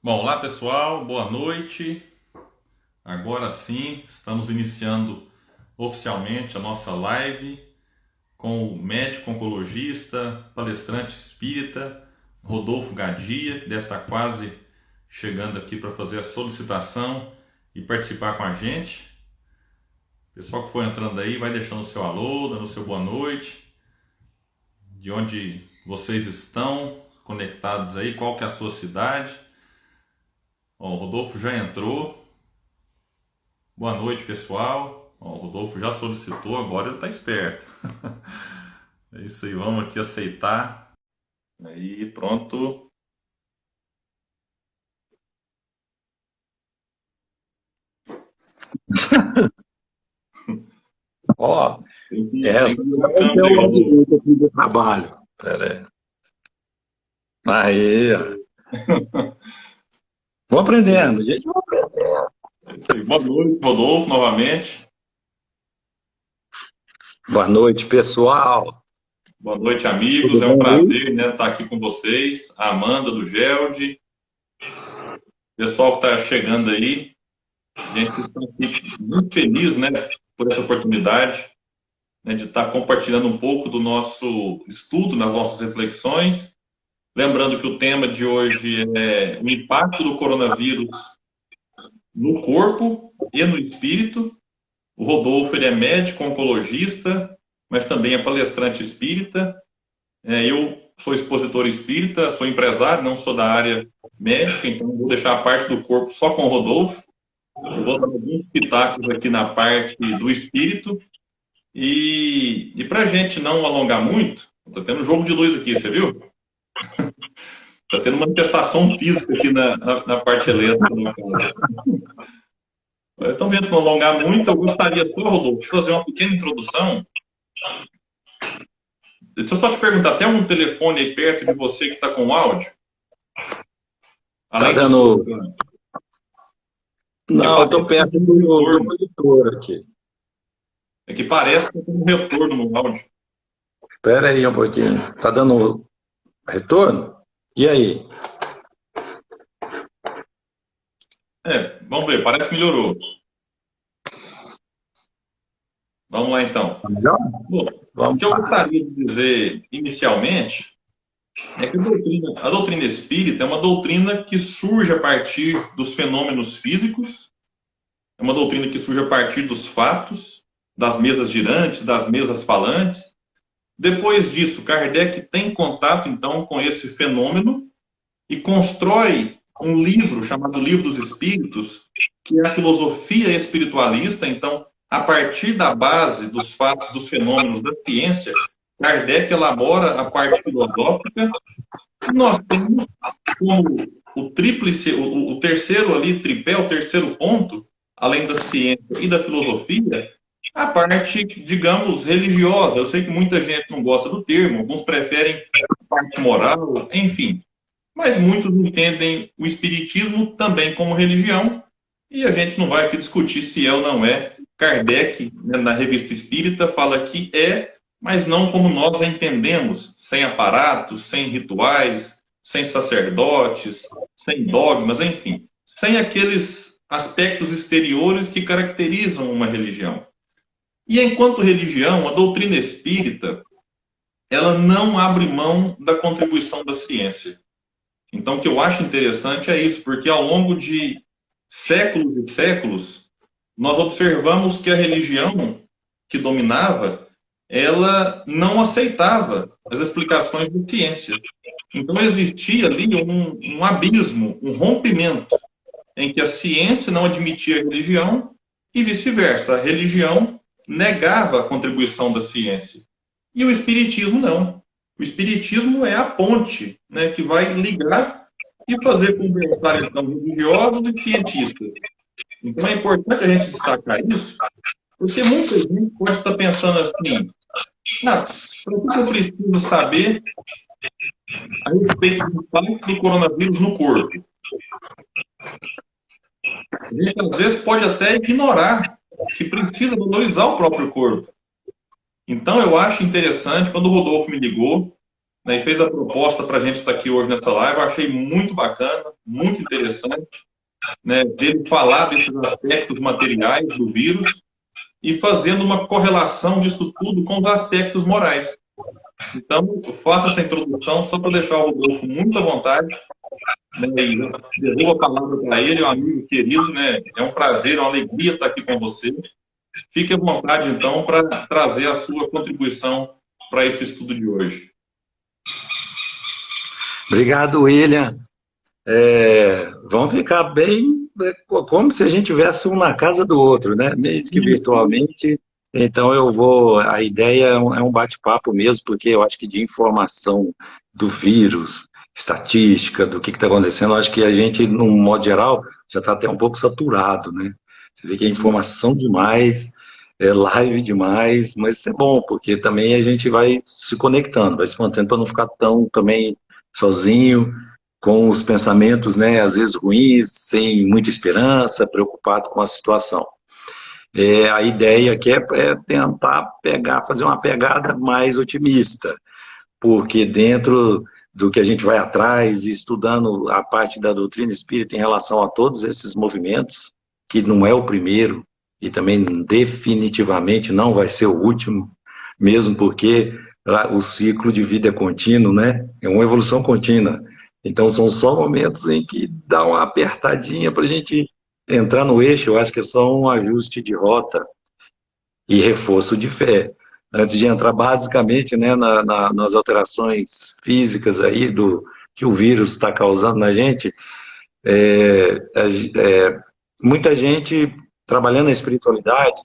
Bom, olá pessoal, boa noite. Agora sim, estamos iniciando oficialmente a nossa live com o médico oncologista, palestrante espírita, Rodolfo Gadia, que deve estar quase chegando aqui para fazer a solicitação e participar com a gente. Pessoal que for entrando aí, vai deixando o seu alô, dando o seu boa noite, de onde vocês estão conectados aí, qual que é a sua cidade. Ó, o Rodolfo já entrou. Boa noite, pessoal. Ó, o Rodolfo já solicitou, agora ele está esperto. É isso aí, vamos aqui aceitar. Aí, pronto. Ó, Tem essa que ligar a é câmera aí, o Rodolfo. argumento aqui do trabalho. Pera aí. Aí, ó. Vou aprendendo, gente, vou aprendendo. É isso aí. Boa noite, Rodolfo, novamente. Boa noite, pessoal. Boa noite, amigos. Tudo É um bem aí? prazer, né, estar aqui com vocês. A Amanda do Geld, pessoal que está chegando aí. A gente está aqui muito feliz, né, por essa oportunidade, né, de estar compartilhando um pouco do nosso estudo, nas nossas reflexões. Lembrando que o tema de hoje é o impacto do coronavírus no corpo e no espírito. O Rodolfo ele é médico oncologista, mas também é palestrante espírita. Eu sou expositor espírita, sou empresário, não sou da área médica, então vou deixar a parte do corpo só com o Rodolfo. Eu vou dar alguns pitacos aqui na parte do espírito. E para a gente não alongar muito, está tendo um jogo de luz aqui, você viu? Está tendo manifestação física aqui na parte elétrica da casa. Estão vendo que não alongar muito, eu gostaria só, Rodolfo, de fazer uma pequena introdução. Deixa eu só te perguntar, tem algum telefone aí perto de você que está com áudio? Tá Além do seu? dando. Porque Não, eu tô parece que perto tem um do retorno. monitor aqui. É que parece que tem um retorno no áudio. Espera aí um pouquinho. Tá dando retorno? E aí? Vamos ver, parece que melhorou. Vamos lá então. Tá melhor? Bom, o Vamos que eu lá. gostaria de dizer inicialmente é que a doutrina espírita é uma doutrina que surge a partir dos fenômenos físicos, é uma doutrina que surge a partir dos fatos, das mesas girantes, das mesas falantes. Depois disso, Kardec tem contato, então, com esse fenômeno e constrói um livro chamado Livro dos Espíritos, que é a filosofia espiritualista. Então, a partir da base dos fatos, dos fenômenos da ciência, Kardec elabora a parte filosófica e nós temos como o tríplice, o terceiro ali, tripé, o terceiro ponto, além da ciência e da filosofia, a parte, digamos, religiosa. Eu sei que muita gente não gosta do termo, alguns preferem a parte moral, enfim. Mas muitos entendem o espiritismo também como religião, e a gente não vai aqui discutir se é ou não é. Kardec, né, na Revista Espírita, fala que é, mas não como nós a entendemos, sem aparatos, sem rituais, sem sacerdotes, sem dogmas, enfim, sem aqueles aspectos exteriores que caracterizam uma religião. E enquanto religião, a doutrina espírita, ela não abre mão da contribuição da ciência. Então, o que eu acho interessante é isso, porque ao longo de séculos e séculos, nós observamos que a religião que dominava, ela não aceitava as explicações da ciência. Então, existia ali um abismo, um rompimento, em que a ciência não admitia a religião e vice-versa. A religião negava a contribuição da ciência. E o espiritismo não. O espiritismo é a ponte, né, que vai ligar e fazer conversar então religiosos e cientistas. Então é importante a gente destacar isso, porque muita gente pode estar pensando assim: ah, para que eu preciso saber a respeito do impacto do coronavírus no corpo? A gente às vezes pode até ignorar que precisa valorizar o próprio corpo. Então eu acho interessante, quando o Rodolfo me ligou, né, e fez a proposta para a gente estar aqui hoje nessa live. Eu achei muito bacana, muito interessante, né, dele falar desses aspectos materiais do vírus e fazendo uma correlação disso tudo com os aspectos morais. Então, eu faço essa introdução só para deixar o Rodolfo muito à vontade, né, e devolvo a palavra para ele, um amigo querido, né, é um prazer, uma alegria estar aqui com você. Fique à vontade, então, para trazer a sua contribuição para esse estudo de hoje. Obrigado, William. Vamos ficar bem como se a gente tivesse um na casa do outro, né? Mesmo que virtualmente. Então a ideia é um bate-papo mesmo, porque eu acho que de informação do vírus, estatística, do que está acontecendo, eu acho que a gente, num modo geral, já está até um pouco saturado, né? Você vê que é informação demais, é live demais, mas isso é bom, porque também a gente vai se conectando, vai se mantendo para não ficar tão também sozinho, com os pensamentos, né, às vezes ruins, sem muita esperança, preocupado com a situação. A ideia aqui é tentar fazer uma pegada mais otimista, porque dentro do que a gente vai atrás e estudando a parte da doutrina espírita em relação a todos esses movimentos, que não é o primeiro e também definitivamente não vai ser o último, mesmo porque o ciclo de vida é contínuo, né? É uma evolução contínua. Então são só momentos em que dá uma apertadinha para a gente entrar no eixo. Eu acho que é só um ajuste de rota e reforço de fé. Antes de entrar basicamente, né, nas alterações físicas aí que o vírus está causando na gente, muita gente trabalhando na espiritualidade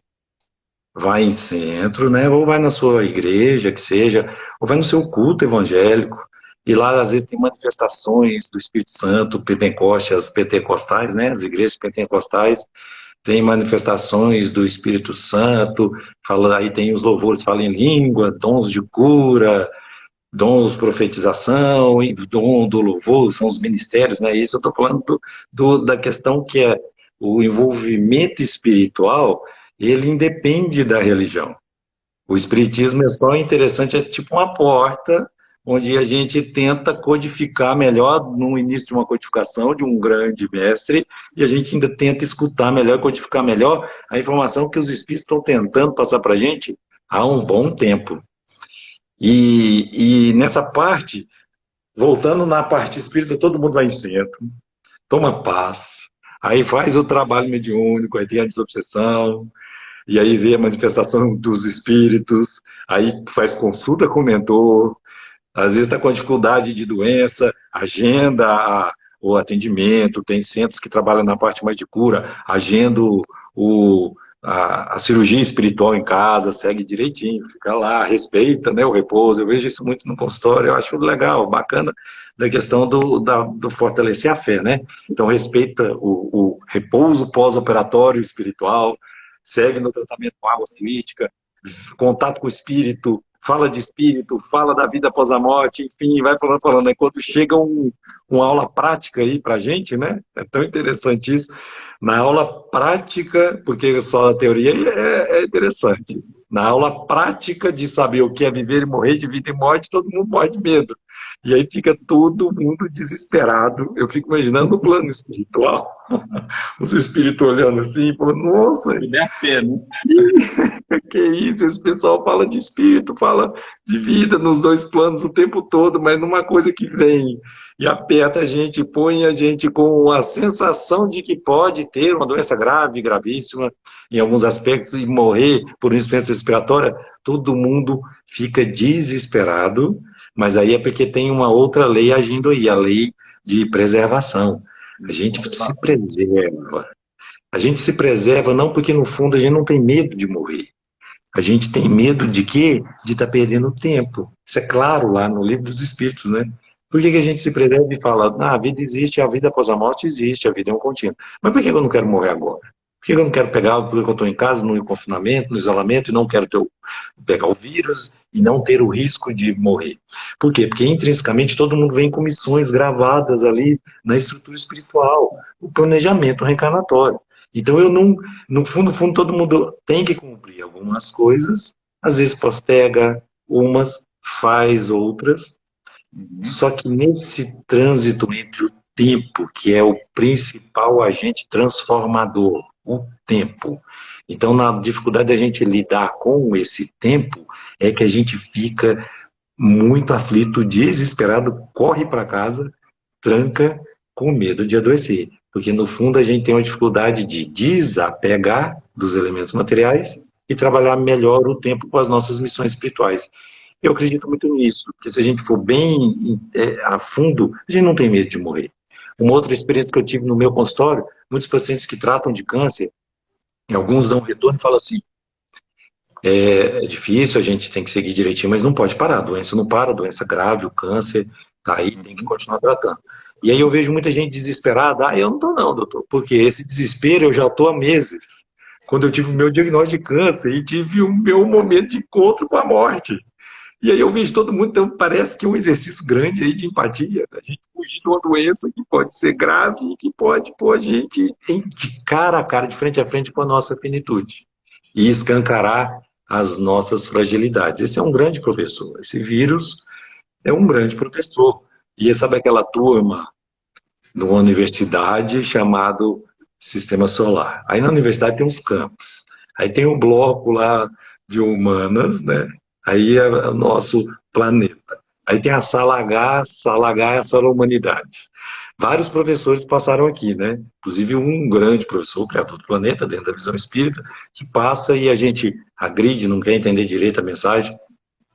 vai em centro, né, ou vai na sua igreja, que seja, ou vai no seu culto evangélico, e lá às vezes tem manifestações do Espírito Santo, Pentecoste, as pentecostais, né, as igrejas pentecostais, tem manifestações do Espírito Santo, aí tem os louvores, fala em língua, dons de cura, dons de profetização, e dom do louvor, são os ministérios, né? Isso eu estou falando da questão que é o envolvimento espiritual, ele independe da religião. O espiritismo é só interessante, é tipo uma porta onde a gente tenta codificar melhor, no início de uma codificação de um grande mestre, e a gente ainda tenta escutar melhor, codificar melhor a informação que os espíritos estão tentando passar para a gente há um bom tempo. E nessa parte, voltando na parte espírita, todo mundo vai em centro, toma paz, aí faz o trabalho mediúnico, aí tem a desobsessão, e aí vê a manifestação dos espíritos, aí faz consulta com o mentor, às vezes está com dificuldade de doença, agenda o atendimento, tem centros que trabalham na parte mais de cura, agenda a cirurgia espiritual em casa, segue direitinho, fica lá, respeita, né, o repouso. Eu vejo isso muito no consultório, eu acho legal, bacana, da questão do fortalecer a fé, né? Então respeita o repouso pós-operatório espiritual, segue no tratamento com água crítica, contato com o espírito, fala de espírito, fala da vida após a morte, enfim, vai falando. Aí quando chega uma aula prática aí pra gente, né? É tão interessante isso. Na aula prática, porque só a teoria é interessante. Na aula prática de saber o que é viver e morrer, de vida e morte, todo mundo morre de medo. E aí fica todo mundo desesperado. Eu fico imaginando o plano espiritual. Os espíritos olhando assim, falando, nossa, É a fé, né? que isso? Esse pessoal fala de espírito, fala de vida nos dois planos o tempo todo, mas numa coisa que vem e aperta a gente, põe a gente com a sensação de que pode ter uma doença grave, gravíssima, em alguns aspectos, e morrer por insuficiência respiratória, todo mundo fica desesperado, mas aí é porque tem uma outra lei agindo aí, a lei de preservação. A gente se preserva. A gente se preserva não porque, no fundo, a gente não tem medo de morrer. A gente tem medo de quê? De estar perdendo tempo. Isso é claro lá no Livro dos Espíritos, né? Por que a gente se preserva e fala, a vida existe, a vida após a morte existe, a vida é um contínuo. Mas por que eu não quero morrer agora? Por que eu não quero pegar, porque eu estou em casa, no confinamento, no isolamento, e não quero pegar o vírus e não ter o risco de morrer? Por quê? Porque intrinsecamente todo mundo vem com missões gravadas ali na estrutura espiritual, o planejamento reencarnatório. Então eu não, no fundo, todo mundo tem que cumprir algumas coisas, às vezes posterga umas, faz outras, Uhum. Só que nesse trânsito entre o tempo, que é o principal agente transformador, o tempo. Então, na dificuldade da gente lidar com esse tempo, é que a gente fica muito aflito, desesperado, corre para casa, tranca, com medo de adoecer. Porque, no fundo, a gente tem uma dificuldade de desapegar dos elementos materiais e trabalhar melhor o tempo com as nossas missões espirituais. Eu acredito muito nisso, porque se a gente for bem a fundo, a gente não tem medo de morrer. Uma outra experiência que eu tive no meu consultório, muitos pacientes que tratam de câncer, e alguns dão um retorno e falam assim, é difícil, a gente tem que seguir direitinho, mas não pode parar, a doença não para, a doença grave, o câncer, tá aí, tem que Uhum. continuar tratando. E aí eu vejo muita gente desesperada, eu não tô não, doutor, porque esse desespero eu já tô há meses. Quando eu tive o meu diagnóstico de câncer e tive o meu momento de encontro com a morte. E aí eu vejo todo mundo, então parece que é um exercício grande aí de empatia, a gente fugir de uma doença que pode ser grave e que pode pôr a gente de cara a cara, de frente a frente com a nossa finitude e escancarar as nossas fragilidades. Esse é um grande professor, esse vírus é um grande professor. E sabe aquela turma numa universidade chamado Sistema Solar? Aí na universidade tem uns campos, aí tem um bloco lá de humanas, né? Aí é o nosso planeta. Aí tem a sala H é a sala humanidade. Vários professores passaram aqui, né? Inclusive um grande professor, criador do planeta, dentro da visão espírita, que passa e a gente agride, não quer entender direito a mensagem,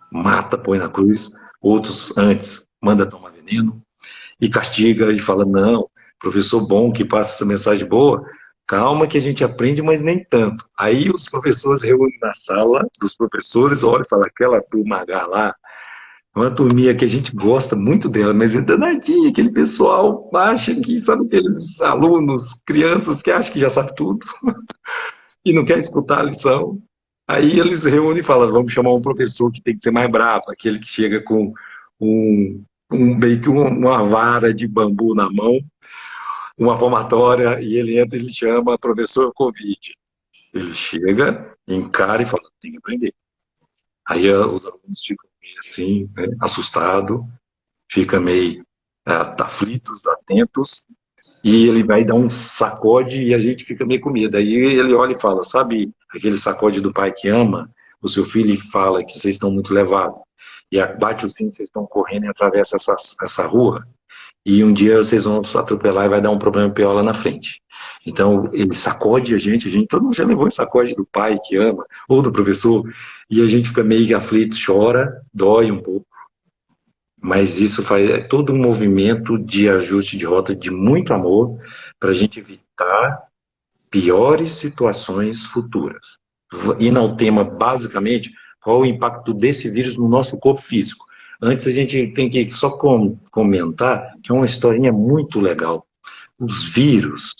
mata, põe na cruz. Outros antes manda tomar veneno e castiga e fala, não, professor bom que passa essa mensagem boa, calma que a gente aprende, mas nem tanto. Aí os professores reúnem na sala dos professores, olham e falam, aquela turma H lá, uma turminha que a gente gosta muito dela, mas é danadinha, aquele pessoal acha que, sabe aqueles alunos, crianças que acham que já sabe tudo e não quer escutar a lição. Aí eles reúnem e falam, vamos chamar um professor que tem que ser mais bravo, aquele que chega com meio que uma vara de bambu na mão, uma palmatória, e ele entra e ele chama professor Covid. Ele chega, encara e fala, tem que aprender. Aí os alunos ficam meio assim, né, assustados, fica meio aflitos, atentos, e ele vai dar um sacode e a gente fica meio com medo. Aí ele olha e fala, sabe aquele sacode do pai que ama o seu filho e fala que vocês estão muito levados, e bate o sino, vocês estão correndo e atravessa essa rua, e um dia vocês vão se atropelar e vai dar um problema pior lá na frente. Então, ele sacode a gente, todo mundo já levou esse sacode do pai que ama, ou do professor, e a gente fica meio aflito, chora, dói um pouco, mas isso faz todo um movimento de ajuste de rota de muito amor para a gente evitar piores situações futuras. Indo ao tema, basicamente, qual o impacto desse vírus no nosso corpo físico. Antes a gente tem que só comentar que é uma historinha muito legal. Os vírus,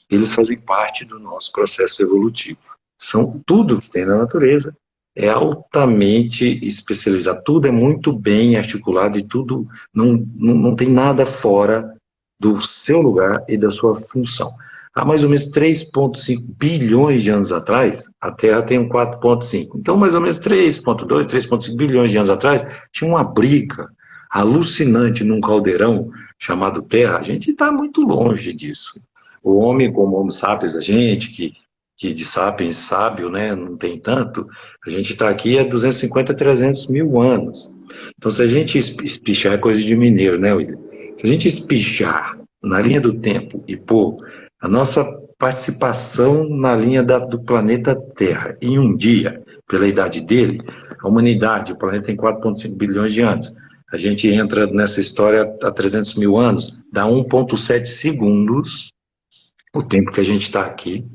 eles fazem parte do nosso processo evolutivo. São tudo que tem na natureza é altamente especializado, tudo é muito bem articulado e tudo não tem nada fora do seu lugar e da sua função. Há mais ou menos 3,5 bilhões de anos atrás, a Terra tem um 4,5. Então, mais ou menos 3,2, 3,5 bilhões de anos atrás, tinha uma briga alucinante num caldeirão chamado Terra. A gente está muito longe disso. O homem, como Homo sapiens, a gente, que de sapiens sábio, né, não tem tanto, a gente está aqui há 250, 300 mil anos. Então, se a gente espichar, é coisa de mineiro, né, William? Se a gente espichar na linha do tempo e pôr a nossa participação na linha do planeta Terra em um dia, pela idade dele, a humanidade, o planeta tem 4,5 bilhões de anos. A gente entra nessa história há 300 mil anos, dá 1,7 segundos o tempo que a gente está aqui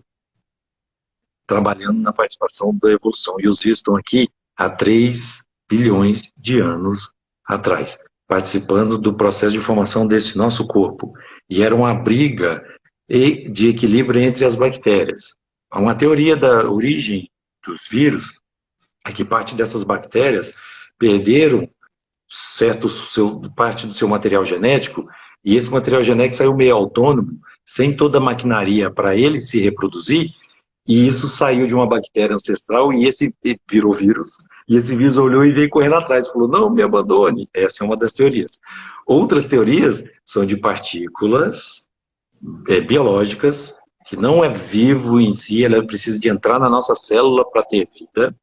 trabalhando na participação da evolução. E os vírus estão aqui há 3 bilhões de anos atrás, participando do processo de formação desse nosso corpo. E era uma briga de equilíbrio entre as bactérias. Há uma teoria da origem dos vírus é que parte dessas bactérias perderam parte do seu material genético, e esse material genético saiu meio autônomo, sem toda a maquinaria para ele se reproduzir, E isso saiu de uma bactéria ancestral e esse virou vírus. E esse vírus olhou e veio correndo atrás, falou, não me abandone. Essa é uma das teorias. Outras teorias são de partículas biológicas, que não é vivo em si, ela precisa de entrar na nossa célula para ter vida,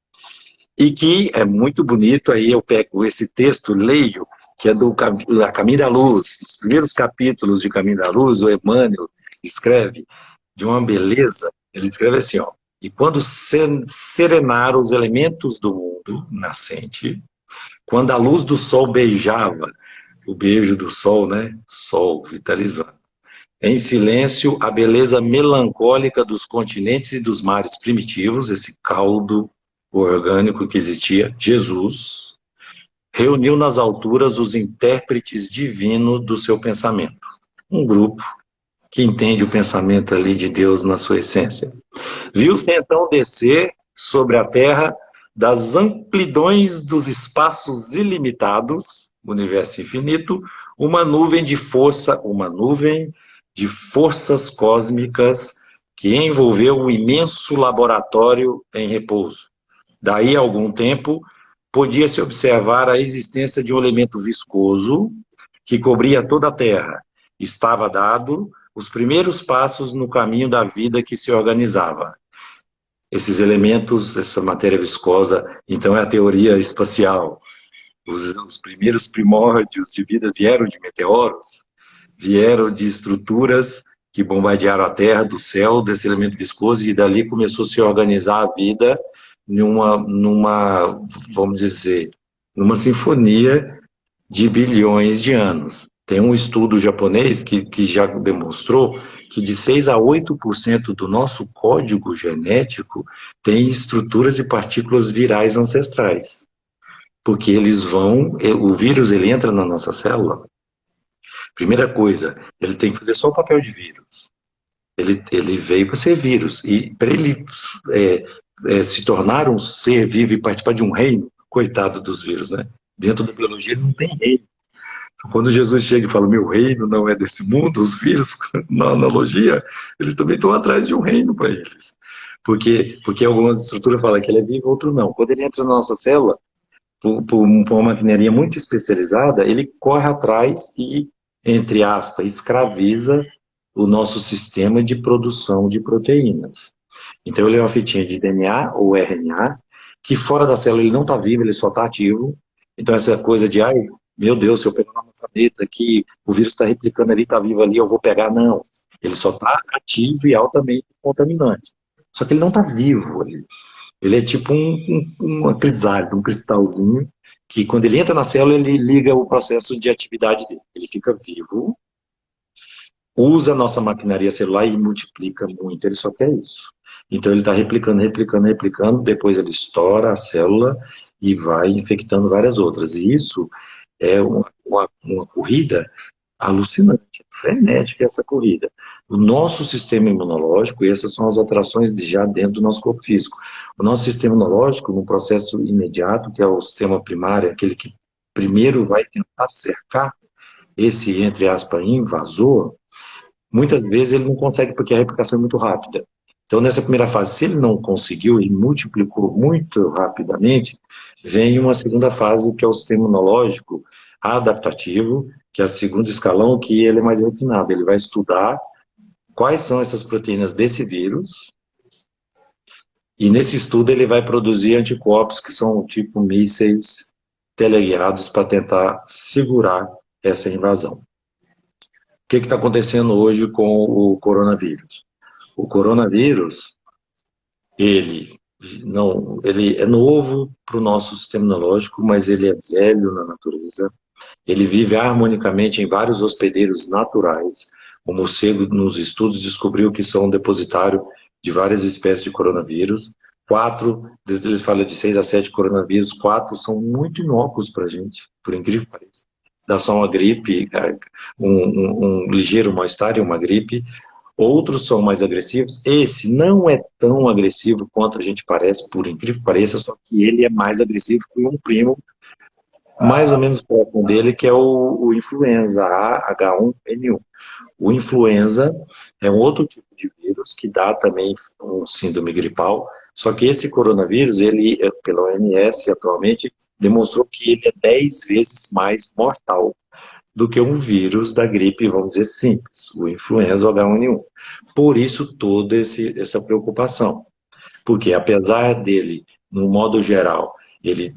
e que é muito bonito, aí eu pego esse texto, leio, que é do Caminho da Luz, os primeiros capítulos de Caminho da Luz, o Emmanuel escreve de uma beleza, ele escreve assim, ó, e quando serenaram os elementos do mundo nascente, quando a luz do sol beijava, o beijo do sol, né? Sol vitalizando. Em silêncio, a beleza melancólica dos continentes e dos mares primitivos, esse caldo orgânico que existia, Jesus, reuniu nas alturas os intérpretes divinos do seu pensamento. Um grupo que entende o pensamento ali de Deus na sua essência. Viu-se então descer sobre a terra das amplidões dos espaços ilimitados, universo infinito, uma nuvem de forças cósmicas que envolveu um imenso laboratório em repouso. Daí a algum tempo, podia-se observar a existência de um elemento viscoso que cobria toda a Terra. Estava dado os primeiros passos no caminho da vida que se organizava. Esses elementos, essa matéria viscosa, então é a teoria espacial. Os primeiros primórdios de vida vieram de meteoros, vieram de estruturas que bombardearam a Terra do céu, desse elemento viscoso, e dali começou a se organizar a vida vamos dizer, numa sinfonia de bilhões de anos. Tem um estudo japonês que já demonstrou que de 6 a 8% do nosso código genético tem estruturas e partículas virais ancestrais. Porque o vírus ele entra na nossa célula. Primeira coisa, ele tem que fazer só o papel de vírus. Ele veio para ser vírus. E para ele se tornar um ser vivo e participar de um reino, coitado dos vírus, né? Dentro da biologia ele não tem reino. Então, quando Jesus chega e fala, meu reino não é desse mundo, os vírus, na analogia, eles também estão atrás de um reino para eles. Porque algumas estruturas falam que ele é vivo, outro não. Quando ele entra na nossa célula, por uma maquinaria muito especializada, ele corre atrás e, entre aspas, escraviza o nosso sistema de produção de proteínas. Então ele é uma fitinha de DNA ou RNA, que fora da célula ele não está vivo, ele só está ativo. Então essa coisa de, ai, meu Deus, se eu pegar uma maçaneta aqui, o vírus está replicando ali, está vivo ali, eu vou pegar. Não, ele só está ativo e altamente contaminante. Só que ele não está vivo ali. Ele é tipo uma crisálida, um cristalzinho, que quando ele entra na célula, ele liga o processo de atividade dele. Ele fica vivo, usa a nossa maquinaria celular e multiplica muito, ele só quer isso. Então ele está replicando, depois ele estoura a célula e vai infectando várias outras. E isso é uma corrida alucinante, frenética essa corrida. O nosso sistema imunológico, e essas são as alterações já dentro do nosso corpo físico. O nosso sistema imunológico, no processo imediato, que é o sistema primário, aquele que primeiro vai tentar cercar esse, entre aspas, invasor, muitas vezes ele não consegue porque a replicação é muito rápida. Então, nessa primeira fase, se ele não conseguiu e multiplicou muito rapidamente, vem uma segunda fase, que é o sistema imunológico adaptativo, que é o segundo escalão, que ele é mais refinado. Ele vai estudar quais são essas proteínas desse vírus, e nesse estudo ele vai produzir anticorpos que são tipo mísseis teleguiados para tentar segurar essa invasão. O que está acontecendo hoje com o coronavírus? O coronavírus, ele é novo para o nosso sistema imunológico, mas ele é velho na natureza. Ele vive harmonicamente em vários hospedeiros naturais. O morcego, nos estudos, descobriu que são depositário de várias espécies de coronavírus. 4, eles falam de 6 a 7 coronavírus, 4 são muito inócuos para a gente, por incrível que pareça. Dá só uma gripe, um ligeiro mal-estar e uma gripe. Outros são mais agressivos. Esse não é tão agressivo quanto a gente parece, por incrível que pareça, só que ele é mais agressivo que um primo mais ou menos próximo dele, que é o influenza A, H1N1. O influenza é um outro tipo de vírus que dá também um síndrome gripal, só que esse coronavírus, ele, pela OMS atualmente, demonstrou que ele é 10 vezes mais mortal do que um vírus da gripe, vamos dizer simples, o influenza H1N1. Por isso toda essa preocupação. Porque apesar dele, no modo geral, ele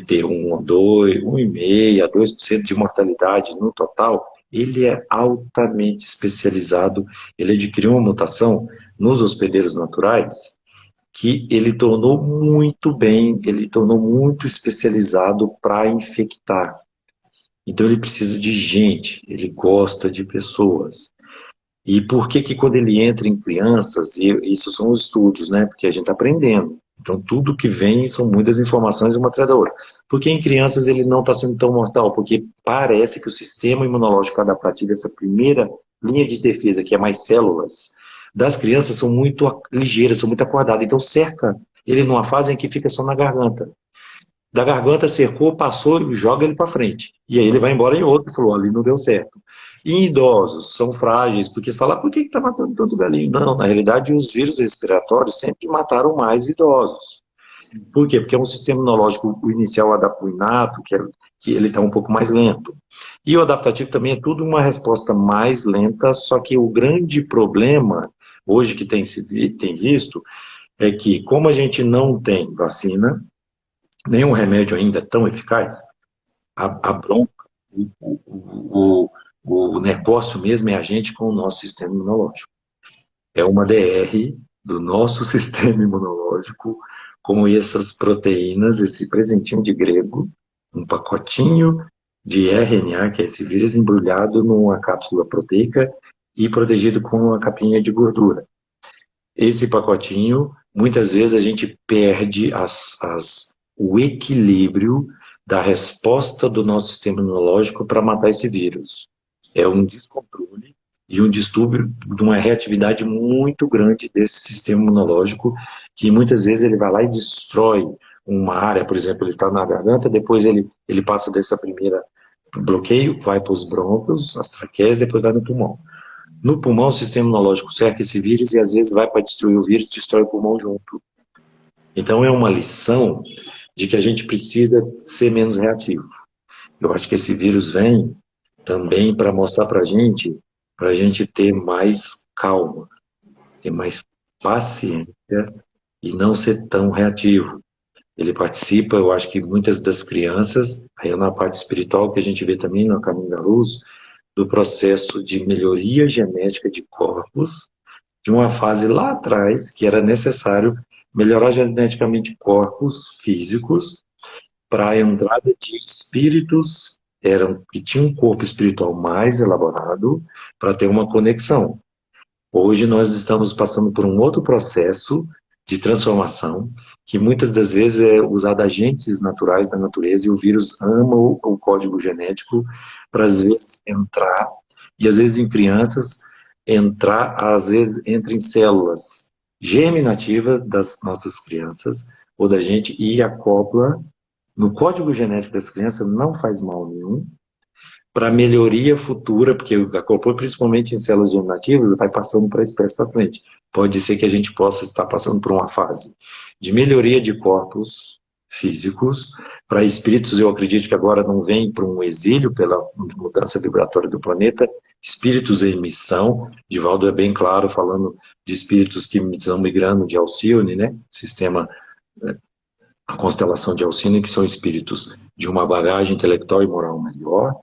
ter 1 a 2, 1,5 a 2% de mortalidade no total, ele é altamente especializado, ele adquiriu uma mutação nos hospedeiros naturais que ele tornou muito bem, ele tornou muito especializado para infectar. Então ele precisa de gente, ele gosta de pessoas. E por que que quando ele entra em crianças, e isso são os estudos, né? Porque a gente está aprendendo. Então tudo que vem são muitas informações uma atrás da outra. Porque em crianças ele não está sendo tão mortal? Porque parece que o sistema imunológico adaptativo, essa primeira linha de defesa, que é mais células, das crianças são muito ligeiras, são muito acordadas. Então cerca ele numa fase em que fica só na garganta. Da garganta cercou, passou e joga ele para frente. E aí ele vai embora em outro e falou, ali não deu certo. E em idosos, são frágeis, porque fala, por que está matando tanto velhinho? Não, na realidade os vírus respiratórios sempre mataram mais idosos. Por quê? Porque é um sistema imunológico, o inicial, o inato, que ele está um pouco mais lento. E o adaptativo também é tudo uma resposta mais lenta, só que o grande problema, hoje que tem visto, é que como a gente não tem vacina, nenhum remédio ainda é tão eficaz, a bronca, o, o negócio mesmo é a gente com o nosso sistema imunológico. É uma DR do nosso sistema imunológico com essas proteínas, esse presentinho de grego, um pacotinho de RNA, que é esse vírus embrulhado numa cápsula proteica e protegido com uma capinha de gordura. Esse pacotinho, muitas vezes a gente perde o equilíbrio da resposta do nosso sistema imunológico para matar esse vírus. É um descontrole e um distúrbio de uma reatividade muito grande desse sistema imunológico, que muitas vezes ele vai lá e destrói uma área, por exemplo, ele está na garganta, depois ele passa dessa primeira bloqueio, vai para os brônquios, as traqueias, depois vai no pulmão. No pulmão, o sistema imunológico cerca esse vírus e às vezes vai para destruir o vírus, destrói o pulmão junto. Então é uma lição de que a gente precisa ser menos reativo. Eu acho que esse vírus vem também para mostrar para a gente ter mais calma, ter mais paciência e não ser tão reativo. Ele participa, eu acho que muitas das crianças, aí na parte espiritual que a gente vê também no Caminho da Luz, do processo de melhoria genética de corpos, de uma fase lá atrás, que era necessário melhorar geneticamente corpos físicos para a entrada de espíritos que tinham um corpo espiritual mais elaborado para ter uma conexão. Hoje nós estamos passando por um outro processo de transformação, que muitas das vezes é usar agentes naturais da natureza, e o vírus ama o código genético para às vezes entrar, e às vezes em crianças, às vezes entra em células germinativas das nossas crianças, ou da gente, e acopla no código genético das crianças, não faz mal nenhum, para melhoria futura, porque acoplou principalmente em células germinativas, vai passando para a espécie para frente. Pode ser que a gente possa estar passando por uma fase de melhoria de corpos físicos, para espíritos, eu acredito que agora não vem para um exílio pela mudança vibratória do planeta, espíritos em missão, Divaldo é bem claro falando de espíritos que estão migrando de Alcione, né? Sistema, a constelação de Alcione, que são espíritos de uma bagagem intelectual e moral melhor,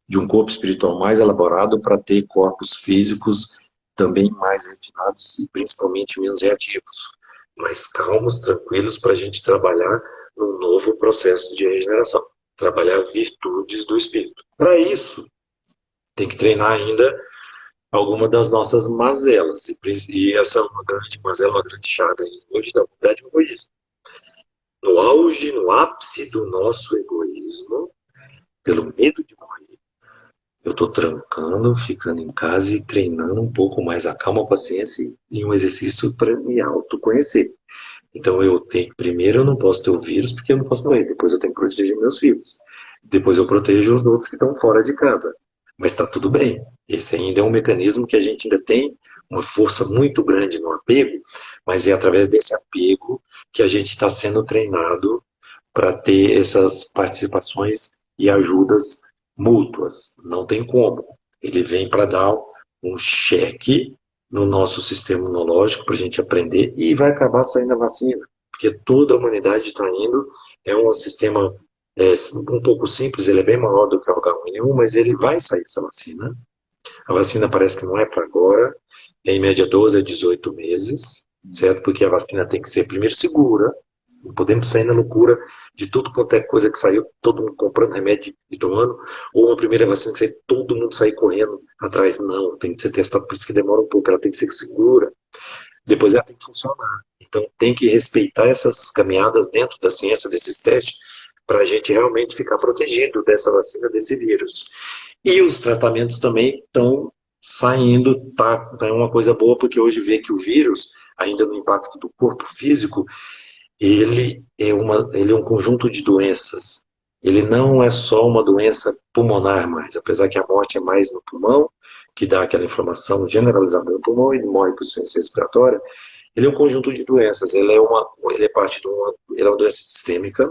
de um corpo espiritual mais elaborado para ter corpos físicos também mais refinados e principalmente menos reativos, mais calmos, tranquilos, para a gente trabalhar num novo processo de regeneração, trabalhar virtudes do espírito. Para isso, tem que treinar ainda alguma das nossas mazelas, e essa é uma grande mazela, uma grande chaga hoje da humanidade, o egoísmo. No auge, no ápice do nosso egoísmo, pelo medo de morrer, eu estou trancando, ficando em casa e treinando um pouco mais a calma, a paciência e um exercício para me autoconhecer. Então primeiro eu não posso ter o vírus porque eu não posso morrer, depois eu tenho que proteger meus filhos. Depois eu protejo os outros que estão fora de casa. mas está tudo bem. Esse ainda é um mecanismo que a gente ainda tem uma força muito grande no apego, mas é através desse apego que a gente está sendo treinado para ter essas participações e ajudas mútuas. Não tem como. Ele vem para dar um cheque no nosso sistema imunológico para a gente aprender e vai acabar saindo a vacina, porque toda a humanidade está indo. É um sistema um pouco simples, ele é bem maior do que o H1N1, mas ele vai sair essa vacina. A vacina parece que não é para agora, é em média 12 a 18 meses, certo? Porque a vacina tem que ser primeiro segura, não podemos sair na loucura de tudo quanto é coisa que saiu, todo mundo comprando remédio e tomando, ou uma primeira vacina que sai, todo mundo sair correndo atrás. Não, tem que ser testado, por isso que demora um pouco, ela tem que ser segura. Depois ela tem que funcionar. Então tem que respeitar essas caminhadas dentro da ciência desses testes para a gente realmente ficar protegido dessa vacina, desse vírus. E os tratamentos também estão saindo, tá? É uma coisa boa, porque hoje vê que o vírus, ainda no impacto do corpo físico, ele é um conjunto de doenças. Ele não é só uma doença pulmonar mais, apesar que a morte é mais no pulmão, que dá aquela inflamação generalizada no pulmão e morre por insuficiência respiratória. Ele é um conjunto de doenças. Ele é parte de ele é uma doença sistêmica,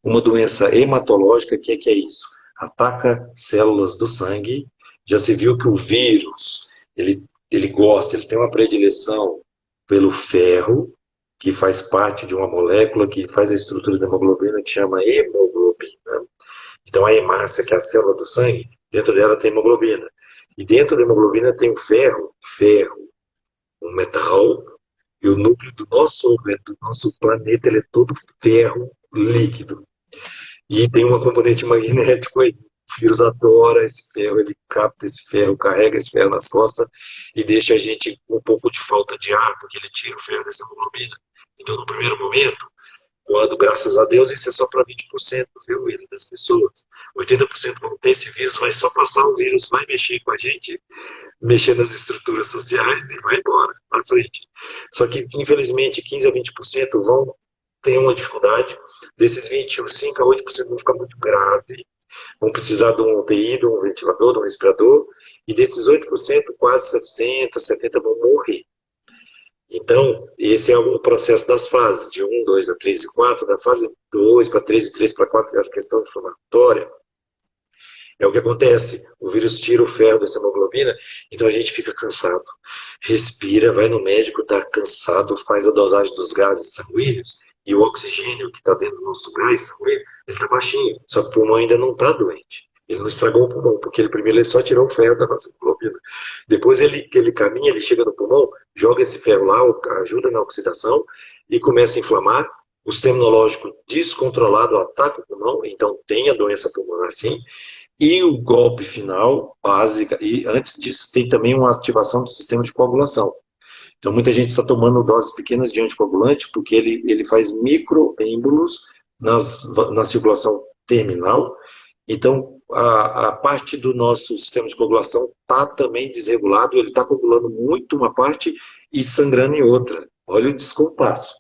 uma doença hematológica. Que é isso? Ataca células do sangue. Já se viu que o vírus, ele tem uma predileção pelo ferro, que faz parte de uma molécula que faz a estrutura da hemoglobina, que chama hemoglobina. Então, a hemácia, que é a célula do sangue, dentro dela tem hemoglobina. E dentro da hemoglobina tem o ferro, um metal, e o núcleo do nosso planeta ele é todo ferro líquido. E tem uma componente magnética aí. O vírus adora esse ferro, ele capta esse ferro, carrega esse ferro nas costas e deixa a gente com um pouco de falta de ar, porque ele tira o ferro dessa hemoglobina. Então, no primeiro momento, quando, graças a Deus, isso é só para 20%, viu, Will, das pessoas. 80% vão ter esse vírus, vai só passar o vírus, vai mexer com a gente, mexer nas estruturas sociais e vai embora, para frente. Só que, infelizmente, 15 a 20% vão ter uma dificuldade. Desses 25 a 8% vão ficar muito grave, vão precisar de um UTI, de um ventilador, de um respirador, e desses 8%, quase 60, 70 vão morrer. Então, esse é o processo das fases, de 1, 2 a 3 e 4, da fase 2 para 3 e 3 para 4, que é a questão inflamatória. É o que acontece, o vírus tira o ferro dessa hemoglobina, então a gente fica cansado, respira, vai no médico, está cansado, faz a dosagem dos gases sanguíneos, e o oxigênio que está dentro do nosso gás sanguíneo, ele está baixinho, só que o pulmão ainda não está doente. Ele não estragou o pulmão, porque ele primeiro ele só tirou o ferro da nossa hemoglobina. Depois ele caminha, ele chega no pulmão, joga esse ferro lá, ajuda na oxidação e começa a inflamar. O sistema imunológico descontrolado ataca o pulmão, então tem a doença pulmonar sim. E o golpe final, básica, e antes disso tem também uma ativação do sistema de coagulação. Então muita gente está tomando doses pequenas de anticoagulante porque ele faz microêmbolos na circulação terminal. Então a parte do nosso sistema de coagulação está também desregulado, ele está coagulando muito uma parte e sangrando em outra. Olha o descompasso.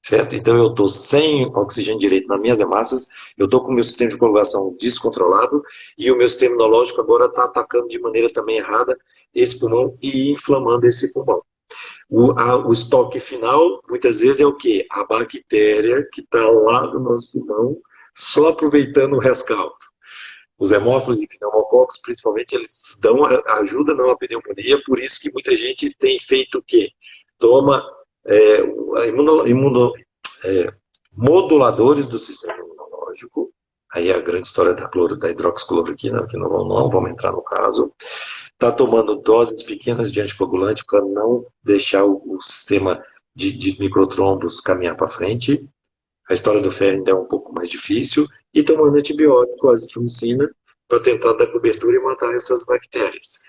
Certo? Então eu estou sem oxigênio direito nas minhas hemácias, eu estou com o meu sistema de coagulação descontrolado e o meu sistema imunológico agora está atacando de maneira também errada esse pulmão e inflamando esse pulmão. O estoque final, muitas vezes, é o quê? A bactéria que está lá no nosso pulmão, só aproveitando o rescaldo. Os hemófilos e pneumococos, principalmente, eles ajudam na pneumonia, por isso que muita gente tem feito o quê? Toma moduladores do sistema imunológico, aí é a grande história da hidroxicloroquina, que não vamos entrar no caso, está tomando doses pequenas de anticoagulante para não deixar o sistema de microtrombos caminhar para frente. A história do ferro ainda é um pouco mais difícil, e tomando antibiótico, azitromicina, para tentar dar cobertura e matar essas bactérias.